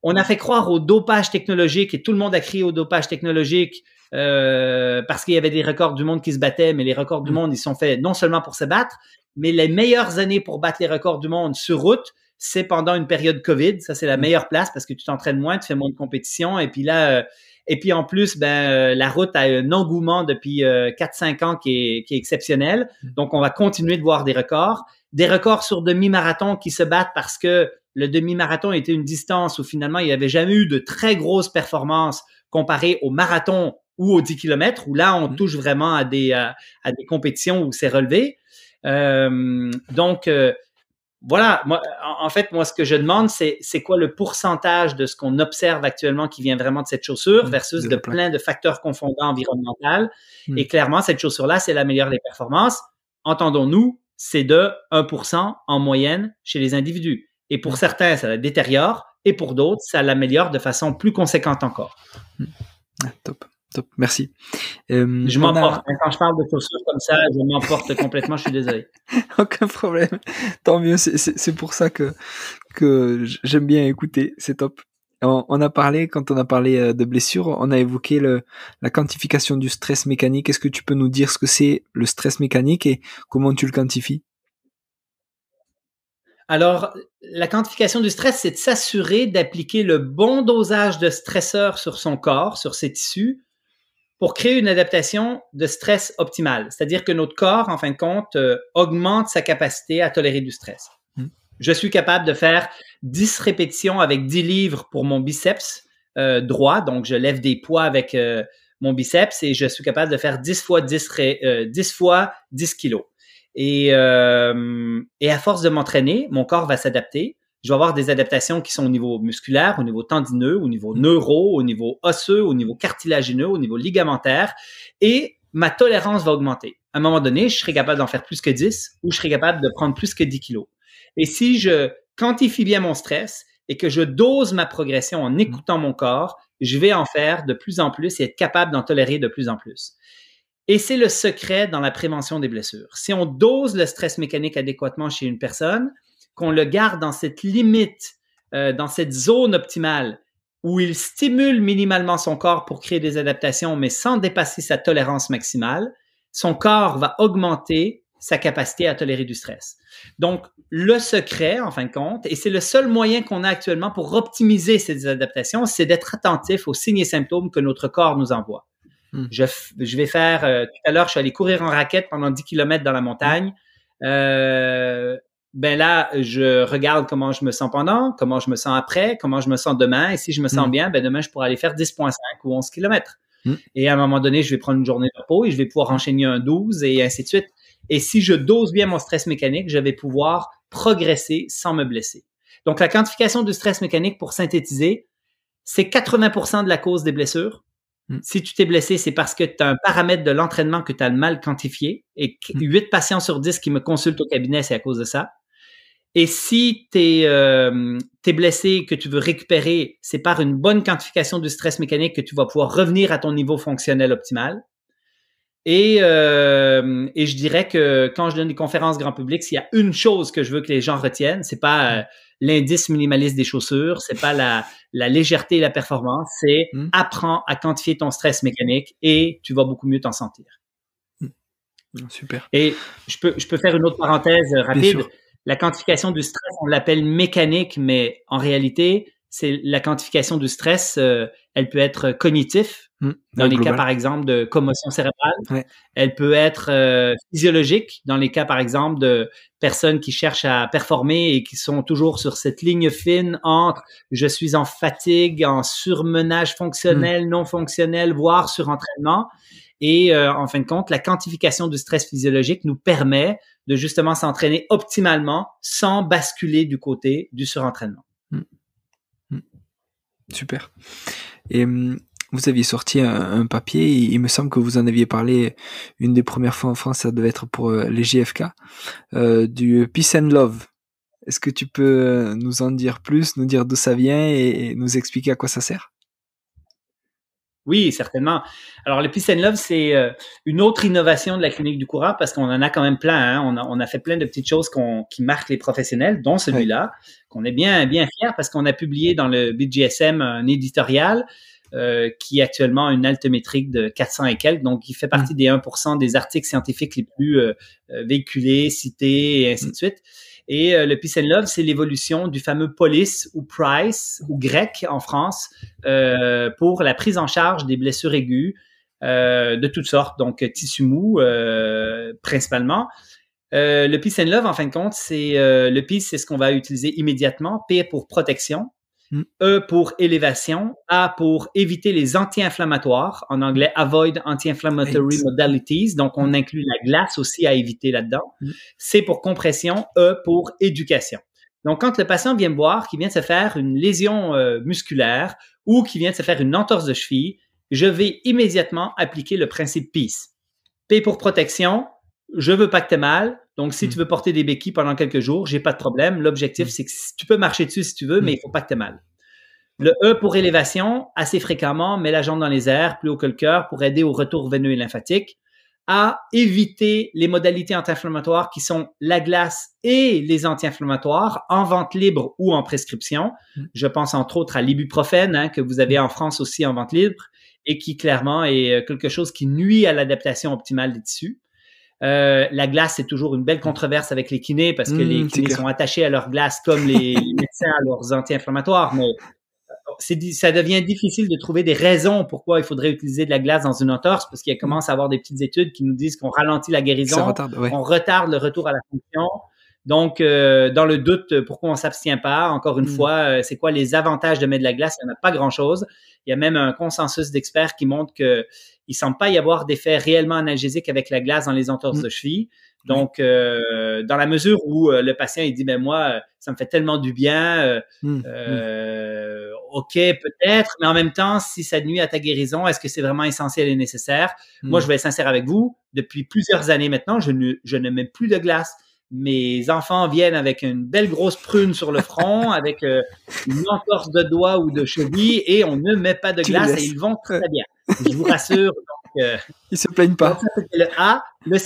On a fait croire au dopage technologique et tout le monde a crié au dopage technologique parce qu'il y avait des records du monde qui se battaient, mais les records du monde, ils sont faits non seulement pour se battre, mais les meilleures années pour battre les records du monde sur route, c'est pendant une période COVID. Ça, c'est la meilleure place parce que tu t'entraînes moins, tu fais moins de compétition. Et puis là, et puis en plus, la route a un engouement depuis 4-5 ans qui est exceptionnel. Donc, on va continuer de voir des records sur demi-marathon qui se battent parce que le demi-marathon était une distance où finalement, il n'y avait jamais eu de très grosses performances comparées au marathon ou aux 10 km, où là, on touche vraiment à des compétitions où c'est relevé. Donc, voilà. Moi, en fait, ce que je demande, c'est quoi le pourcentage de ce qu'on observe actuellement qui vient vraiment de cette chaussure versus de plein de facteurs confondants environnementaux. Et clairement, cette chaussure-là, c'est la meilleure des performances. Entendons-nous, c'est de 1% en moyenne chez les individus. Et pour certains, ça la détériore. Et pour d'autres, ça l'améliore de façon plus conséquente encore. Top. Merci. Je m'emporte. Quand je parle de chaussures comme ça, je m'emporte complètement. Je suis désolé. Aucun problème. Tant mieux. C'est pour ça que j'aime bien écouter. C'est top. On a parlé, quand on a parlé de blessures, on a évoqué la quantification du stress mécanique. Est-ce que tu peux nous dire ce que c'est le stress mécanique et comment tu le quantifies? Alors, la quantification du stress, c'est de s'assurer d'appliquer le bon dosage de stresseur sur son corps, sur ses tissus, pour créer une adaptation de stress optimale. C'est-à-dire que notre corps, en fin de compte, augmente sa capacité à tolérer du stress. Je suis capable de faire 10 répétitions avec 10 livres pour mon biceps droit. Donc, je lève des poids avec mon biceps et je suis capable de faire 10 fois 10 kilos. Et à force de m'entraîner, mon corps va s'adapter. Je vais avoir des adaptations qui sont au niveau musculaire, au niveau tendineux, au niveau neuro, au niveau osseux, au niveau cartilagineux, au niveau ligamentaire. Et ma tolérance va augmenter. À un moment donné, je serai capable d'en faire plus que 10 ou je serai capable de prendre plus que 10 kilos. Et si je quantifie bien mon stress et que je dose ma progression en écoutant mon corps, je vais en faire de plus en plus et être capable d'en tolérer de plus en plus. Et c'est le secret dans la prévention des blessures. Si on dose le stress mécanique adéquatement chez une personne, qu'on le garde dans cette limite, dans cette zone optimale où il stimule minimalement son corps pour créer des adaptations, mais sans dépasser sa tolérance maximale, son corps va augmenter sa capacité à tolérer du stress. Donc, le secret, en fin de compte, et c'est le seul moyen qu'on a actuellement pour optimiser ces adaptations, c'est d'être attentif aux signes et symptômes que notre corps nous envoie. Je vais faire, tout à l'heure, je suis allé courir en raquette pendant 10 km dans la montagne. Là, je regarde comment je me sens pendant, comment je me sens après, comment je me sens demain. Et si je me sens bien, demain, je pourrais aller faire 10,5 ou 11 km. Et à un moment donné, je vais prendre une journée de repos et je vais pouvoir enchaîner un 12 et ainsi de suite. Et si je dose bien mon stress mécanique, je vais pouvoir progresser sans me blesser. Donc, la quantification du stress mécanique, pour synthétiser, c'est 80% de la cause des blessures. Si tu t'es blessé, c'est parce que tu as un paramètre de l'entraînement que tu as mal quantifié. Et 8 patients sur 10 qui me consultent au cabinet, c'est à cause de ça. Et si t'es blessé et que tu veux récupérer, c'est par une bonne quantification du stress mécanique que tu vas pouvoir revenir à ton niveau fonctionnel optimal. Et je dirais que quand je donne des conférences grand public, s'il y a une chose que je veux que les gens retiennent, c'est pas l'indice minimaliste des chaussures, c'est pas la légèreté et la performance, c'est apprends à quantifier ton stress mécanique et tu vas beaucoup mieux t'en sentir. Super. Et je peux faire une autre parenthèse rapide. La quantification du stress, on l'appelle mécanique, mais en réalité, c'est la quantification du stress, elle peut être cognitif, dans les cas, par exemple, de commotion cérébrale. Ouais. Elle peut être physiologique, dans les cas, par exemple, de personnes qui cherchent à performer et qui sont toujours sur cette ligne fine entre je suis en fatigue, en surmenage fonctionnel, non fonctionnel, voire surentraînement. Et en fin de compte, la quantification du stress physiologique nous permet de justement s'entraîner optimalement sans basculer du côté du surentraînement. Super. Et vous aviez sorti un papier, il me semble que vous en aviez parlé une des premières fois en France, ça devait être pour les JFK, du Peace and Love. Est-ce que tu peux nous en dire plus, nous dire d'où ça vient et nous expliquer à quoi ça sert? Oui, certainement. Alors, le Peace and Love, c'est une autre innovation de la clinique du coureur parce qu'on en a quand même plein. Hein? On a fait plein de petites choses qui marquent les professionnels, dont celui-là, qu'on est bien fiers parce qu'on a publié dans le BJSM un éditorial qui est actuellement une altimétrique de 400 et quelques. Donc, il fait partie des 1% des articles scientifiques les plus véhiculés, cités et ainsi de suite. Et le Peace and Love, c'est l'évolution du fameux POLIS ou PRICE ou GREC en France pour la prise en charge des blessures aiguës de toutes sortes, donc tissu mou principalement. Le Peace and Love, en fin de compte, c'est le Peace, c'est ce qu'on va utiliser immédiatement. P pour protection, E pour élévation, A pour éviter les anti-inflammatoires, en anglais Avoid Anti-Inflammatory Modalities, donc on inclut la glace aussi à éviter là-dedans. C pour compression, E pour éducation. Donc quand le patient vient me voir, qui vient de se faire une lésion musculaire ou qui vient de se faire une entorse de cheville, je vais immédiatement appliquer le principe Peace. P pour protection, je veux pas que tu aies mal. Donc, si tu veux porter des béquilles pendant quelques jours, j'ai pas de problème. L'objectif, c'est que tu peux marcher dessus si tu veux, mais il faut pas que tu aies mal. Le E pour élévation, assez fréquemment, mets la jambe dans les airs, plus haut que le cœur, pour aider au retour veineux et lymphatique. A, éviter les modalités anti-inflammatoires qui sont la glace et les anti-inflammatoires en vente libre ou en prescription. Je pense entre autres à l'ibuprofène, que vous avez en France aussi en vente libre et qui clairement est quelque chose qui nuit à l'adaptation optimale des tissus. La glace, c'est toujours une belle controverse avec les kinés parce que les kinés sont attachés à leur glace comme les médecins à leurs anti-inflammatoires, mais ça devient difficile de trouver des raisons pourquoi il faudrait utiliser de la glace dans une entorse parce qu'il commence à avoir des petites études qui nous disent qu'on ralentit la guérison, on retarde le retour à la fonction. Donc, dans le doute, pourquoi on s'abstient pas? Encore une fois, c'est quoi les avantages de mettre de la glace? Il n'y en a pas grand-chose. Il y a même un consensus d'experts qui montre qu'il ne semble pas y avoir d'effet réellement analgésique avec la glace dans les entorses de cheville. Donc, dans la mesure où le patient il dit, ben moi, ça me fait tellement du bien, OK, peut-être, mais en même temps, si ça nuit à ta guérison, est-ce que c'est vraiment essentiel et nécessaire? Moi, je vais être sincère avec vous. Depuis plusieurs années maintenant, je ne mets plus de glace. Mes enfants viennent avec une belle grosse prune sur le front, avec une entorse de doigt ou de cheville, et on ne met pas de glace et ils vont très bien. Je vous rassure. Donc, ils se plaignent pas. Donc ça, c'était le A. Le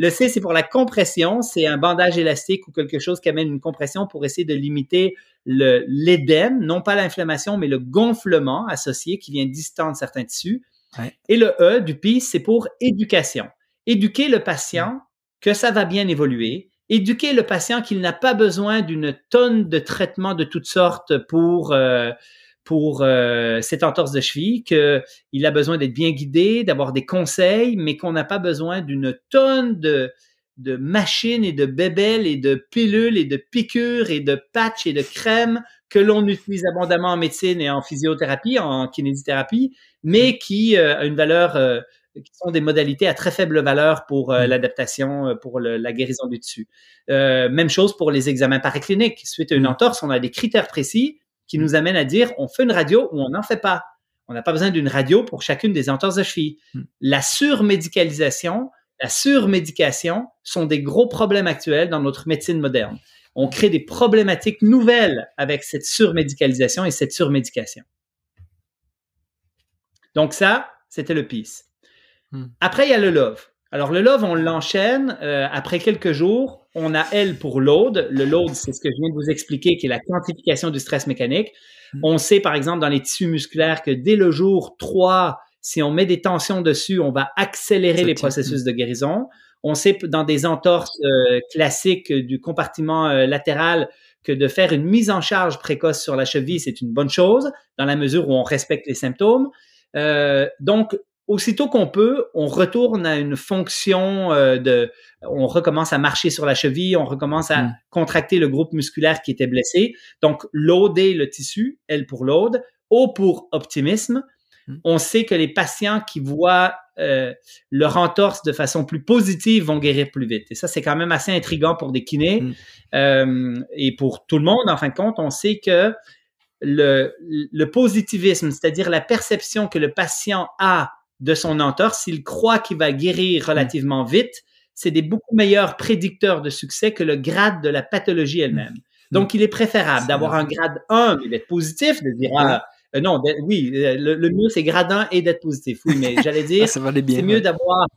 C, c'est pour la compression. C'est un bandage élastique ou quelque chose qui amène une compression pour essayer de limiter l'édème, non pas l'inflammation, mais le gonflement associé qui vient distendre certains tissus. Ouais. Et le E du Peace, c'est pour éducation. Éduquer le patient que ça va bien évoluer, éduquer le patient qu'il n'a pas besoin d'une tonne de traitements de toutes sortes pour cette entorse de cheville, qu'il a besoin d'être bien guidé, d'avoir des conseils, mais qu'on n'a pas besoin d'une tonne de de machines et de bébelles et de pilules et de piqûres et de patchs et de crèmes que l'on utilise abondamment en médecine et en physiothérapie, en kinésithérapie, mais qui a une valeur, qui sont des modalités à très faible valeur pour l'adaptation, pour la guérison du tissu. Même chose pour les examens paracliniques. Suite à une entorse, on a des critères précis qui nous amènent à dire on fait une radio ou on n'en fait pas. On n'a pas besoin d'une radio pour chacune des entorses de cheville. La surmédicalisation, la surmédication sont des gros problèmes actuels dans notre médecine moderne. On crée des problématiques nouvelles avec cette surmédicalisation et cette surmédication. Donc ça, c'était le PEACE. Après, il y a le LOVE. Alors, le LOVE, on l'enchaîne. Après quelques jours, on a L pour LOAD. Le LOAD, c'est ce que je viens de vous expliquer, qui est la quantification du stress mécanique. On sait, par exemple, dans les tissus musculaires que dès le jour 3, si on met des tensions dessus, on va accélérer les processus de guérison. On sait dans des entorses classiques du compartiment latéral que de faire une mise en charge précoce sur la cheville, c'est une bonne chose, dans la mesure où on respecte les symptômes. Donc, aussitôt qu'on peut, on retourne à une fonction on recommence à marcher sur la cheville, on recommence à contracter le groupe musculaire qui était blessé. Donc, loader le tissu, L pour load, O pour optimisme. On sait que les patients qui voient leur entorse de façon plus positive vont guérir plus vite. Et ça, c'est quand même assez intriguant pour des kinés et pour tout le monde. En fin de compte, on sait que le positivisme, c'est-à-dire la perception que le patient a de son entorse, s'il croit qu'il va guérir relativement vite, c'est des beaucoup meilleurs prédicteurs de succès que le grade de la pathologie elle-même. Donc, il est préférable d'avoir un grade 1 et d'être positif, de dire non, oui, le mieux c'est grade 1 et d'être positif. Oui, mais j'allais dire, ça valait bien, c'est mieux d'avoir,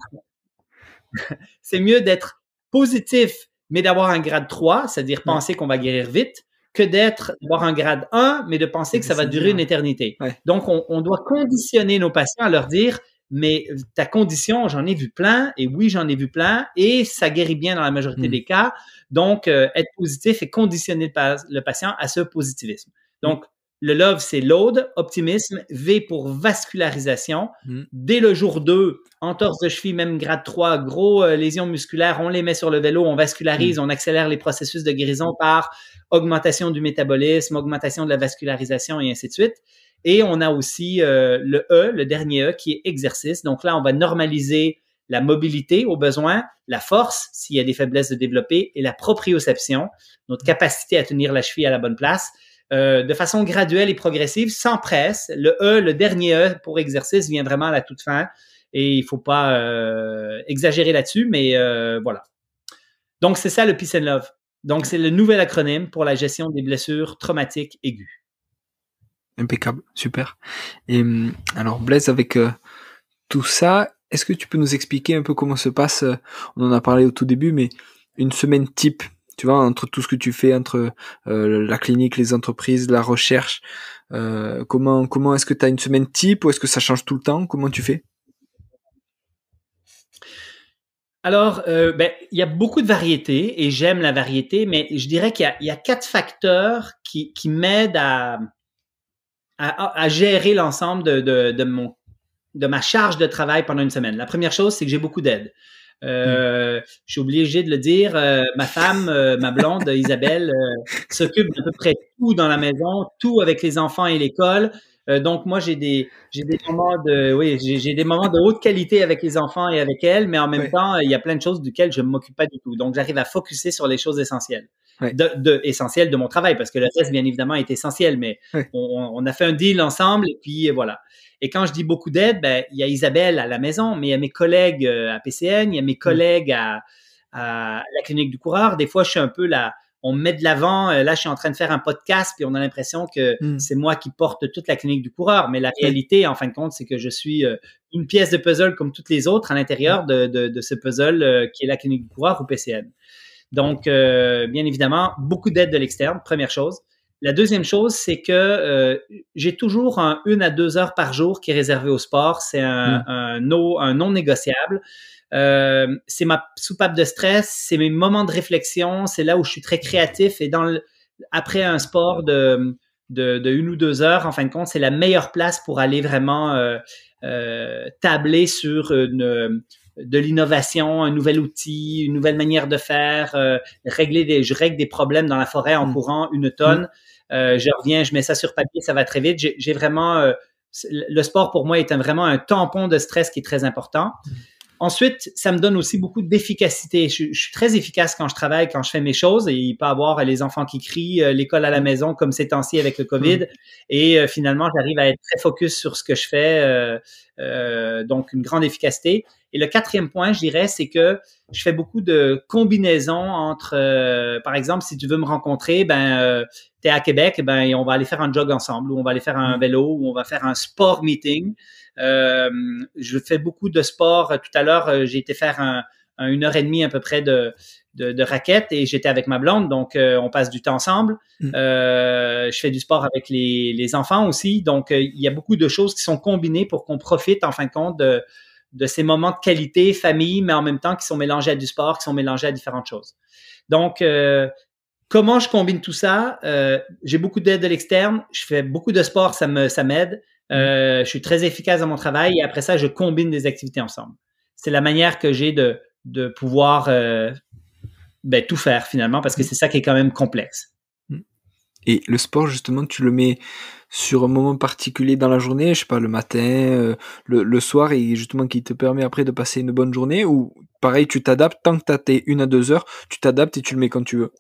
c'est mieux d'être positif, mais d'avoir un grade 3, c'est-à-dire penser qu'on va guérir vite, que d'avoir un grade 1, mais de penser que ça va durer une éternité. Donc, on doit conditionner nos patients à leur dire, mais ta condition, j'en ai vu plein, et oui, j'en ai vu plein, et ça guérit bien dans la majorité des cas. Donc, être positif et conditionner le patient à ce positivisme. Donc, le LOVE, c'est load, optimisme, V pour vascularisation. Dès le jour 2, entorse de cheville, même grade 3, gros lésions musculaires, on les met sur le vélo, on vascularise, on accélère les processus de guérison par augmentation du métabolisme, augmentation de la vascularisation et ainsi de suite. Et on a aussi le E, le dernier E, qui est exercice. Donc là, on va normaliser la mobilité au besoin, la force, s'il y a des faiblesses de développer, et la proprioception, notre capacité à tenir la cheville à la bonne place, de façon graduelle et progressive, sans presse. Le E, le dernier E pour exercice, vient vraiment à la toute fin. Et il faut pas exagérer là-dessus, mais voilà. Donc, c'est ça le Peace and Love. Donc, c'est le nouvel acronyme pour la gestion des blessures traumatiques aiguës. Impeccable, super. Et alors Blaise, avec tout ça, est-ce que tu peux nous expliquer un peu comment se passe, on en a parlé au tout début, mais une semaine type, tu vois, entre tout ce que tu fais, entre la clinique, les entreprises, la recherche, comment est-ce que tu as une semaine type ou est-ce que ça change tout le temps? Comment tu fais? Alors, il y a beaucoup de variétés et j'aime la variété, mais je dirais qu'il y a 4 facteurs qui m'aident à gérer l'ensemble de ma charge de travail pendant une semaine. La première chose, c'est que j'ai beaucoup d'aide. Je suis obligé de le dire, ma femme, ma blonde, Isabelle, s'occupe d'à peu près tout dans la maison, tout avec les enfants et l'école. Donc moi j'ai des moments de haute qualité avec les enfants et avec elle, mais en même temps il y a plein de choses duquel je ne m'occupe pas du tout. Donc j'arrive à focusser sur les choses essentielles, essentielles de mon travail, parce que le reste bien évidemment est essentiel, mais on a fait un deal ensemble et puis voilà. Et quand je dis beaucoup d'aide, il y a Isabelle à la maison, mais il y a mes collègues à PCN, il y a mes collègues à la clinique du coureur. Des fois je suis un peu on me met de l'avant. Là, je suis en train de faire un podcast, puis on a l'impression que c'est moi qui porte toute la clinique du coureur. Mais la réalité, en fin de compte, c'est que je suis une pièce de puzzle comme toutes les autres à l'intérieur de ce puzzle qui est la clinique du coureur ou PCN. Donc, bien évidemment, beaucoup d'aide de l'externe, première chose. La deuxième chose, c'est que j'ai toujours 1 à 2 heures par jour qui est réservé au sport. C'est un non négociable. C'est ma soupape de stress, c'est mes moments de réflexion, c'est là où je suis très créatif et après un sport de 1 ou 2 heures, en fin de compte, c'est la meilleure place pour aller vraiment tabler sur de l'innovation, un nouvel outil, une nouvelle manière de faire, je règle des problèmes dans la forêt en courant une tonne. Je reviens, je mets ça sur papier, ça va très vite. J'ai vraiment le sport pour moi est vraiment un tampon de stress qui est très important. Ensuite, ça me donne aussi beaucoup d'efficacité. Je suis très efficace quand je travaille, quand je fais mes choses. Et il peut y avoir les enfants qui crient, l'école à la maison, comme ces temps-ci avec le COVID. Et finalement, j'arrive à être très focus sur ce que je fais. Donc, une grande efficacité. Et le quatrième point, je dirais, c'est que je fais beaucoup de combinaisons entre, par exemple, si tu veux me rencontrer, t'es à Québec, on va aller faire un jog ensemble, ou on va aller faire un vélo, ou on va faire un sport meeting. Je fais beaucoup de sport. Tout à l'heure, j'ai été faire une heure et demie à peu près de raquettes et j'étais avec ma blonde, donc on passe du temps ensemble. Je fais du sport avec les enfants aussi, donc il y a beaucoup de choses qui sont combinées pour qu'on profite en fin de compte de ces moments de qualité, famille, mais en même temps qui sont mélangés à du sport, qui sont mélangés à différentes choses. Donc, comment je combine tout ça? J'ai beaucoup d'aide de l'externe, je fais beaucoup de sport, ça m'aide. Je suis très efficace dans mon travail et après ça, je combine des activités ensemble. C'est la manière que j'ai de pouvoir tout faire finalement parce que c'est ça qui est quand même complexe. Et le sport, justement, tu le mets sur un moment particulier dans la journée, je sais pas, le matin, le soir, et justement qui te permet après de passer une bonne journée, ou pareil, tu t'adaptes, tant que tu as tes 1 à 2 heures, tu t'adaptes et tu le mets quand tu veux?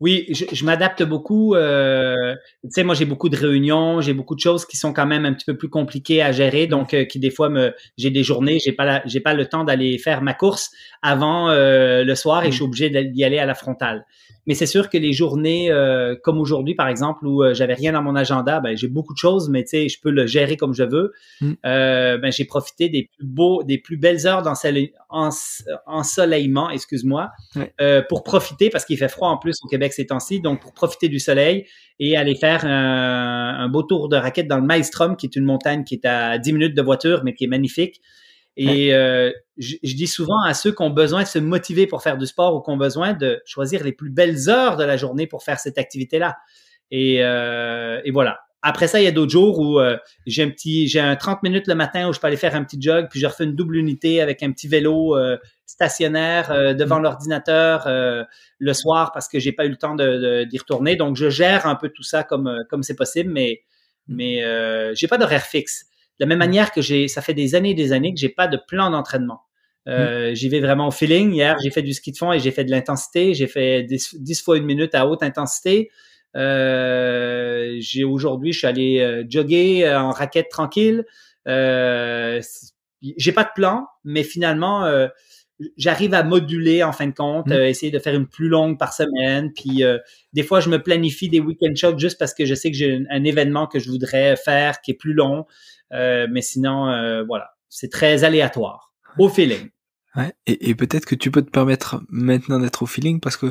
Oui, je m'adapte beaucoup. Tu sais, moi, j'ai beaucoup de réunions, j'ai beaucoup de choses qui sont quand même un petit peu plus compliquées à gérer, donc qui des fois j'ai des journées, j'ai pas le temps d'aller faire ma course avant le soir et je suis obligé d'y aller à la frontale. Mais c'est sûr que les journées comme aujourd'hui, par exemple, où j'avais rien dans mon agenda, j'ai beaucoup de choses, mais tu sais, je peux le gérer comme je veux. J'ai profité des plus belles heures d'ensoleillement, excuse-moi, pour profiter parce qu'il fait froid en plus au Québec ces temps-ci, donc pour profiter du soleil et aller faire un beau tour de raquette dans le Maelstrom, qui est une montagne qui est à 10 minutes de voiture, mais qui est magnifique. Et je dis souvent à ceux qui ont besoin de se motiver pour faire du sport ou qui ont besoin de choisir les plus belles heures de la journée pour faire cette activité-là. Et voilà. Après ça, il y a d'autres jours où j'ai un 30 minutes le matin où je peux aller faire un petit jog, puis je refais une double unité avec un petit vélo stationnaire devant l'ordinateur le soir parce que j'ai pas eu le temps d'y retourner. Donc, je gère un peu tout ça comme c'est possible, mais j'ai pas d'horaire fixe. De la même manière que ça fait des années et des années que j'ai pas de plan d'entraînement. J'y vais vraiment au feeling. Hier, j'ai fait du ski de fond et j'ai fait de l'intensité. J'ai fait 10 fois 1 minute à haute intensité. Aujourd'hui, je suis allé jogger en raquette tranquille. J'ai pas de plan, mais finalement, j'arrive à moduler en fin de compte, essayer de faire une plus longue par semaine. Puis des fois, je me planifie des week-end shocks juste parce que je sais que j'ai un événement que je voudrais faire qui est plus long. Mais sinon, voilà, c'est très aléatoire, au feeling. Ouais. Et peut-être que tu peux te permettre maintenant d'être au feeling parce que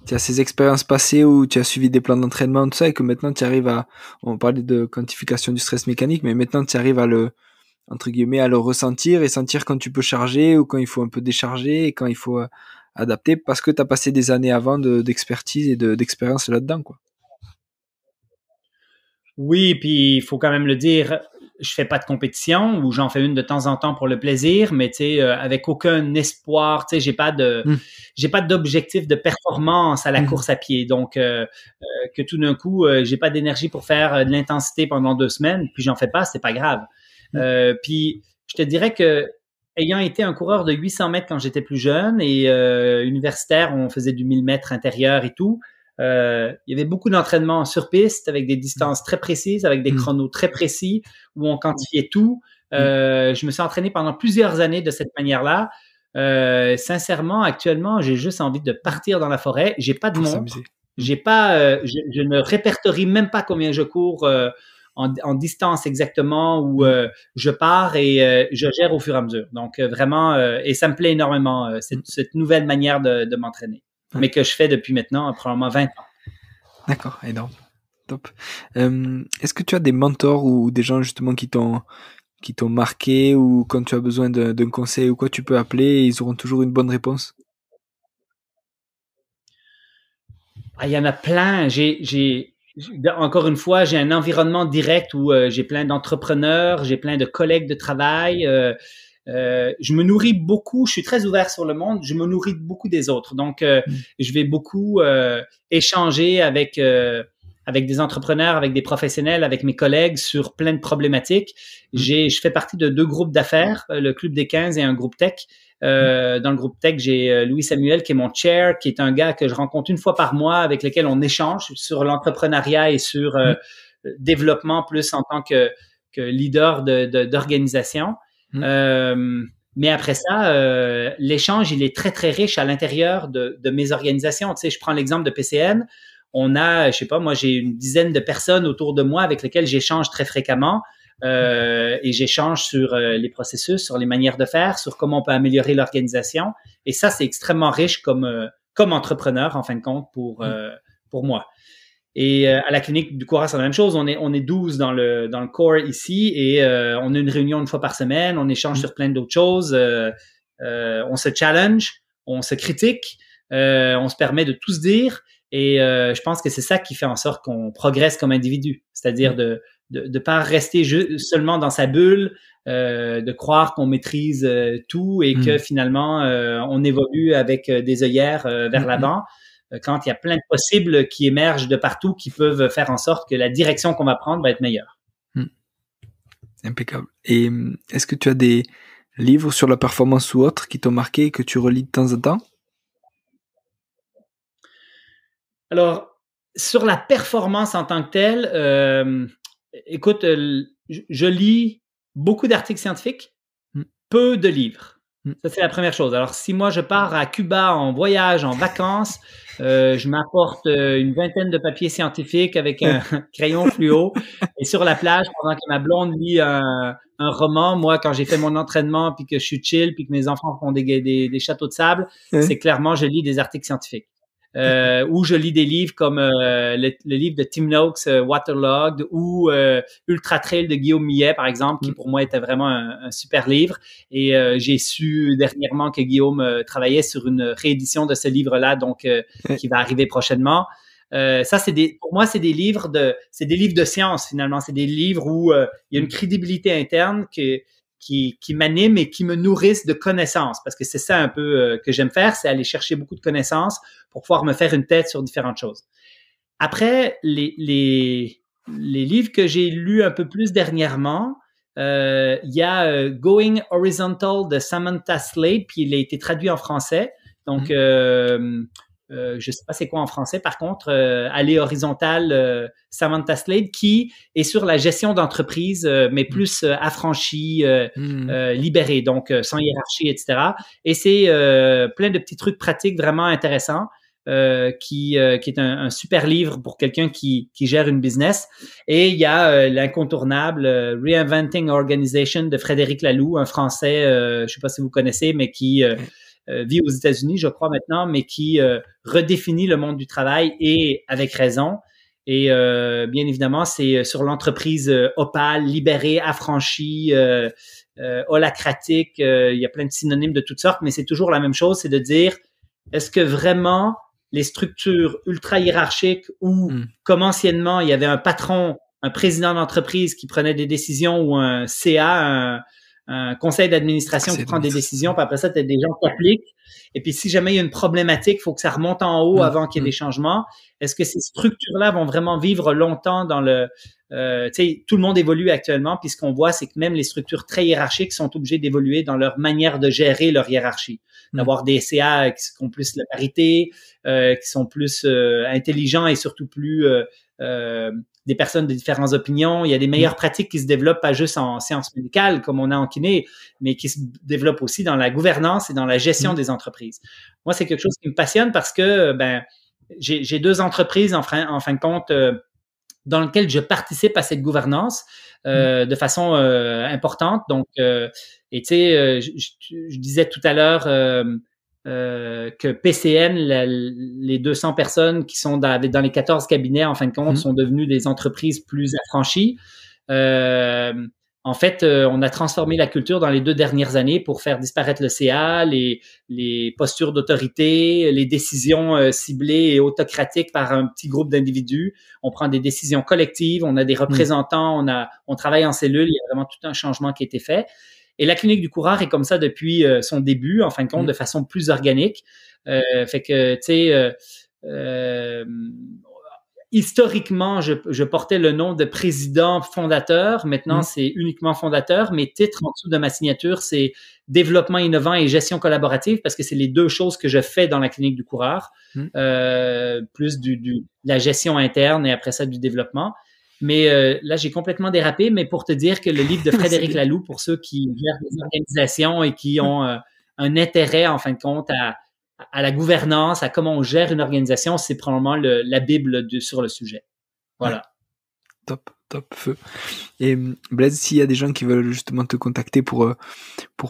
tu as ces expériences passées où tu as suivi des plans d'entraînement, tout ça, et que maintenant tu arrives on parlait de quantification du stress mécanique, mais maintenant tu arrives entre guillemets, à le ressentir et sentir quand tu peux charger ou quand il faut un peu décharger et quand il faut adapter parce que tu as passé des années avant d'expertise et d'expérience là-dedans, quoi. Oui, puis il faut quand même le dire, je fais pas de compétition ou j'en fais une de temps en temps pour le plaisir, mais tu sais, avec aucun espoir, tu sais, j'ai pas d'objectif de performance à la course à pied. Donc, que tout d'un coup, j'ai pas d'énergie pour faire de l'intensité pendant 2 semaines, puis j'en fais pas, c'est pas grave. Puis, je te dirais que ayant été un coureur de 800 mètres quand j'étais plus jeune et universitaire, on faisait du 1000 mètres intérieur et tout, il y avait beaucoup d'entraînements sur piste avec des distances très précises, avec des chronos très précis où on quantifiait tout. Je me suis entraîné pendant plusieurs années de cette manière-là. Sincèrement, actuellement, j'ai juste envie de partir dans la forêt. J'ai pas de montre. J'ai pas, je ne répertorie même pas combien je cours en distance exactement où je pars et je gère au fur et à mesure. Donc vraiment, et ça me plaît énormément cette nouvelle manière de m'entraîner. Mais que je fais depuis maintenant probablement 20 ans. D'accord, énorme. Top. Est-ce que tu as des mentors ou des gens justement qui t'ont marqué ou quand tu as besoin d'un conseil ou quoi, tu peux appeler et ils auront toujours une bonne réponse? Il y en a plein. J'ai encore une fois, j'ai un environnement direct où j'ai plein d'entrepreneurs, j'ai plein de collègues de travail. Je me nourris beaucoup, je suis très ouvert sur le monde, je me nourris beaucoup des autres. Donc, je vais beaucoup échanger avec des entrepreneurs, avec des professionnels, avec mes collègues sur plein de problématiques. Je fais partie de 2 groupes d'affaires, le Club des 15 et un groupe tech. Dans le groupe tech, j'ai Louis Samuel qui est mon chair, qui est un gars que je rencontre une fois par mois avec lequel on échange sur l'entrepreneuriat et sur développement plus en tant que leader d'organisation. Mais après ça, l'échange, il est très, très riche à l'intérieur de mes organisations. Tu sais, je prends l'exemple de PCN. On a, je sais pas, moi, j'ai une dizaine de personnes autour de moi avec lesquelles j'échange très fréquemment. Et j'échange sur les processus, sur les manières de faire, sur comment on peut améliorer l'organisation. Et ça, c'est extrêmement riche comme entrepreneur, en fin de compte, pour moi. Et à la clinique du coureur, c'est la même chose. On est 12 dans le core ici et on a une réunion une fois par semaine. On échange sur plein d'autres choses. On se challenge, on se critique, on se permet de tout se dire. Et je pense que c'est ça qui fait en sorte qu'on progresse comme individu. C'est-à-dire de pas rester seulement dans sa bulle, de croire qu'on maîtrise tout et que finalement on évolue avec des œillères vers l'avant. Quand il y a plein de possibles qui émergent de partout qui peuvent faire en sorte que la direction qu'on va prendre va être meilleure. Impeccable. Et est-ce que tu as des livres sur la performance ou autres qui t'ont marqué et que tu relis de temps en temps? Alors, sur la performance en tant que telle, écoute, je lis beaucoup d'articles scientifiques, peu de livres. Ça, c'est la première chose. Alors, si moi, je pars à Cuba en voyage, en vacances, je m'apporte une vingtaine de papiers scientifiques avec un crayon fluo et sur la plage, pendant que ma blonde lit un roman, moi, quand j'ai fait mon entraînement puis que je suis chill puis que mes enfants font des châteaux de sable, c'est clairement, je lis des articles scientifiques. Ou je lis des livres comme le livre de Tim Noakes, Waterlogged, ou Ultra Trail de Guillaume Millet, par exemple, qui pour moi était vraiment un super livre. Et j'ai su dernièrement que Guillaume travaillait sur une réédition de ce livre-là, donc qui va arriver prochainement. Ça, pour moi, c'est des livres de science, finalement. C'est des livres où il y a une crédibilité interne qui m'anime et qui me nourrissent de connaissances, parce que c'est ça un peu que j'aime faire, c'est aller chercher beaucoup de connaissances pour pouvoir me faire une tête sur différentes choses. Après, les livres que j'ai lus un peu plus dernièrement, il y a Going Horizontal de Samantha Slade, puis il a été traduit en français. Donc, je sais pas c'est quoi en français, par contre, Aller horizontal, Samantha Slade, qui est sur la gestion d'entreprise, mais plus affranchie, libérée, donc sans hiérarchie, etc. Et c'est plein de petits trucs pratiques vraiment intéressants, qui est un super livre pour quelqu'un qui gère une business. Et il y a l'incontournable Reinventing Organization de Frédéric Laloux, un Français, je sais pas si vous connaissez, mais qui vit aux États-Unis, je crois maintenant, mais qui redéfinit le monde du travail et avec raison. Et bien évidemment, c'est sur l'entreprise opale, libérée, affranchie, holacratique. Il y a plein de synonymes de toutes sortes, mais c'est toujours la même chose, c'est de dire, est-ce que vraiment les structures ultra hiérarchiques où, comme anciennement, il y avait un patron, un président d'entreprise qui prenait des décisions, ou un CA, un conseil d'administration qui prend des décisions, puis après ça, tu as des gens qui appliquent. Et puis, si jamais il y a une problématique, il faut que ça remonte en haut avant qu'il y ait des changements. Est-ce que ces structures-là vont vraiment vivre longtemps dans le... tu sais, tout le monde évolue actuellement, puis ce qu'on voit, c'est que même les structures très hiérarchiques sont obligées d'évoluer dans leur manière de gérer leur hiérarchie. D'avoir des CA qui ont plus la parité, qui sont plus intelligents et surtout plus... des personnes de différentes opinions. Il y a des meilleures pratiques qui se développent pas juste en sciences médicales, comme on a en kiné, mais qui se développent aussi dans la gouvernance et dans la gestion des entreprises. Moi, c'est quelque chose qui me passionne parce que j'ai 2 entreprises, en fin de compte, dans lesquelles je participe à cette gouvernance de façon importante. Donc, et tu sais, je disais tout à l'heure que PCN, les 200 personnes qui sont dans les 14 cabinets, en fin de compte, sont devenues des entreprises plus affranchies. En fait, on a transformé la culture dans les 2 dernières années pour faire disparaître le CA, les postures d'autorité, les décisions ciblées et autocratiques par un petit groupe d'individus. On prend des décisions collectives, on a des représentants, on travaille en cellule, il y a vraiment tout un changement qui a été fait. Et la clinique du coureur est comme ça depuis son début, en fin de compte, de façon plus organique. Fait que, tu sais, historiquement, je portais le nom de président fondateur. Maintenant, c'est uniquement fondateur. Mes titres en dessous de ma signature, c'est développement innovant et gestion collaborative parce que c'est les 2 choses que je fais dans la clinique du coureur. Plus de la gestion interne et après ça, du développement. Mais là, j'ai complètement dérapé. Mais pour te dire que le livre de Frédéric Laloux, pour ceux qui gèrent des organisations et qui ont un intérêt, en fin de compte, à la gouvernance, à comment on gère une organisation, c'est probablement la Bible sur le sujet. Voilà. Top, feu. Et Blaise, s'il y a des gens qui veulent justement te contacter pour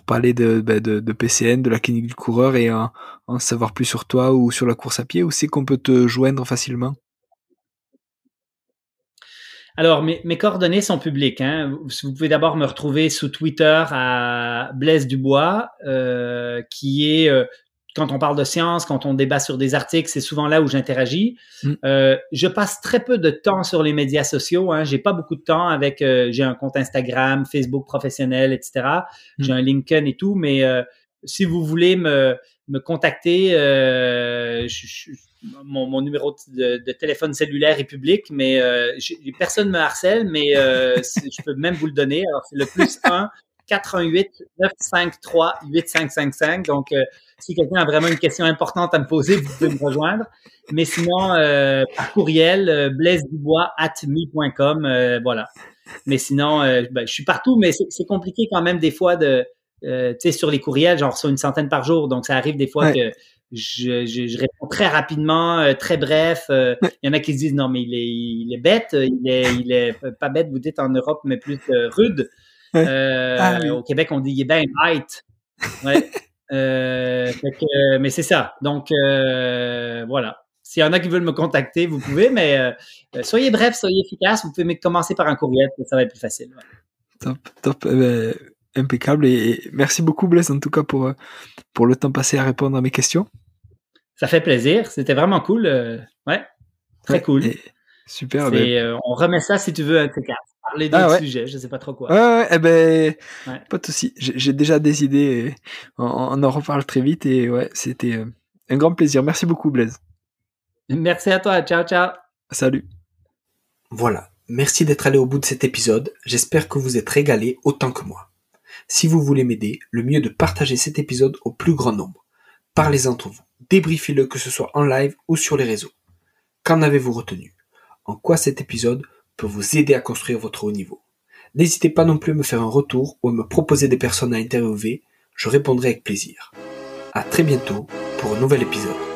parler de PCN, de la clinique du coureur et en savoir plus sur toi ou sur la course à pied, où c'est qu'on peut te joindre facilement? Alors, mes coordonnées sont publiques. Hein. Vous pouvez d'abord me retrouver sous Twitter à Blaise Dubois, qui est... quand on parle de science, quand on débat sur des articles, c'est souvent là où j'interagis. Je passe très peu de temps sur les médias sociaux. Hein. J'ai pas beaucoup de temps avec... j'ai un compte Instagram, Facebook professionnel, etc. J'ai un LinkedIn et tout, mais si vous voulez me contacter, mon numéro de téléphone cellulaire est public, mais personne me harcèle, mais je peux même vous le donner. Alors, c'est le +1 418 953 8555. Donc, si quelqu'un a vraiment une question importante à me poser, vous pouvez me rejoindre. Mais sinon, par courriel, blaisedubois@me.com, voilà. Mais sinon, je suis partout, mais c'est compliqué quand même des fois tu sais, sur les courriels, j'en reçois une centaine par jour, donc ça arrive des fois que je réponds très rapidement, très bref. Il y en a qui se disent non, mais il est bête, il est pas bête, vous dites en Europe, mais plus rude. Oui. Au Québec, on dit il est bien bête. Ouais. Mais c'est ça. Donc voilà. S'il y en a qui veulent me contacter, vous pouvez, mais soyez bref, soyez efficace. Vous pouvez commencer par un courriel, ça va être plus facile. Ouais. Top. Impeccable et merci beaucoup Blaise en tout cas pour le temps passé à répondre à mes questions. Ça fait plaisir, c'était vraiment cool. Ouais, très cool. Super. On remet ça si tu veux un de ces quatre. Parler d'autres sujets, je sais pas trop quoi. Pas de souci. J'ai déjà des idées. Et on en reparle très vite et c'était un grand plaisir. Merci beaucoup Blaise. Merci à toi. Ciao. Salut. Voilà. Merci d'être allé au bout de cet épisode. J'espère que vous êtes régalés autant que moi. Si vous voulez m'aider, le mieux est de partager cet épisode au plus grand nombre. Parlez-en entre vous. Débriefez-le, que ce soit en live ou sur les réseaux. Qu'en avez-vous retenu? En quoi cet épisode peut vous aider à construire votre haut niveau? N'hésitez pas non plus à me faire un retour ou à me proposer des personnes à interviewer. Je répondrai avec plaisir. À très bientôt pour un nouvel épisode.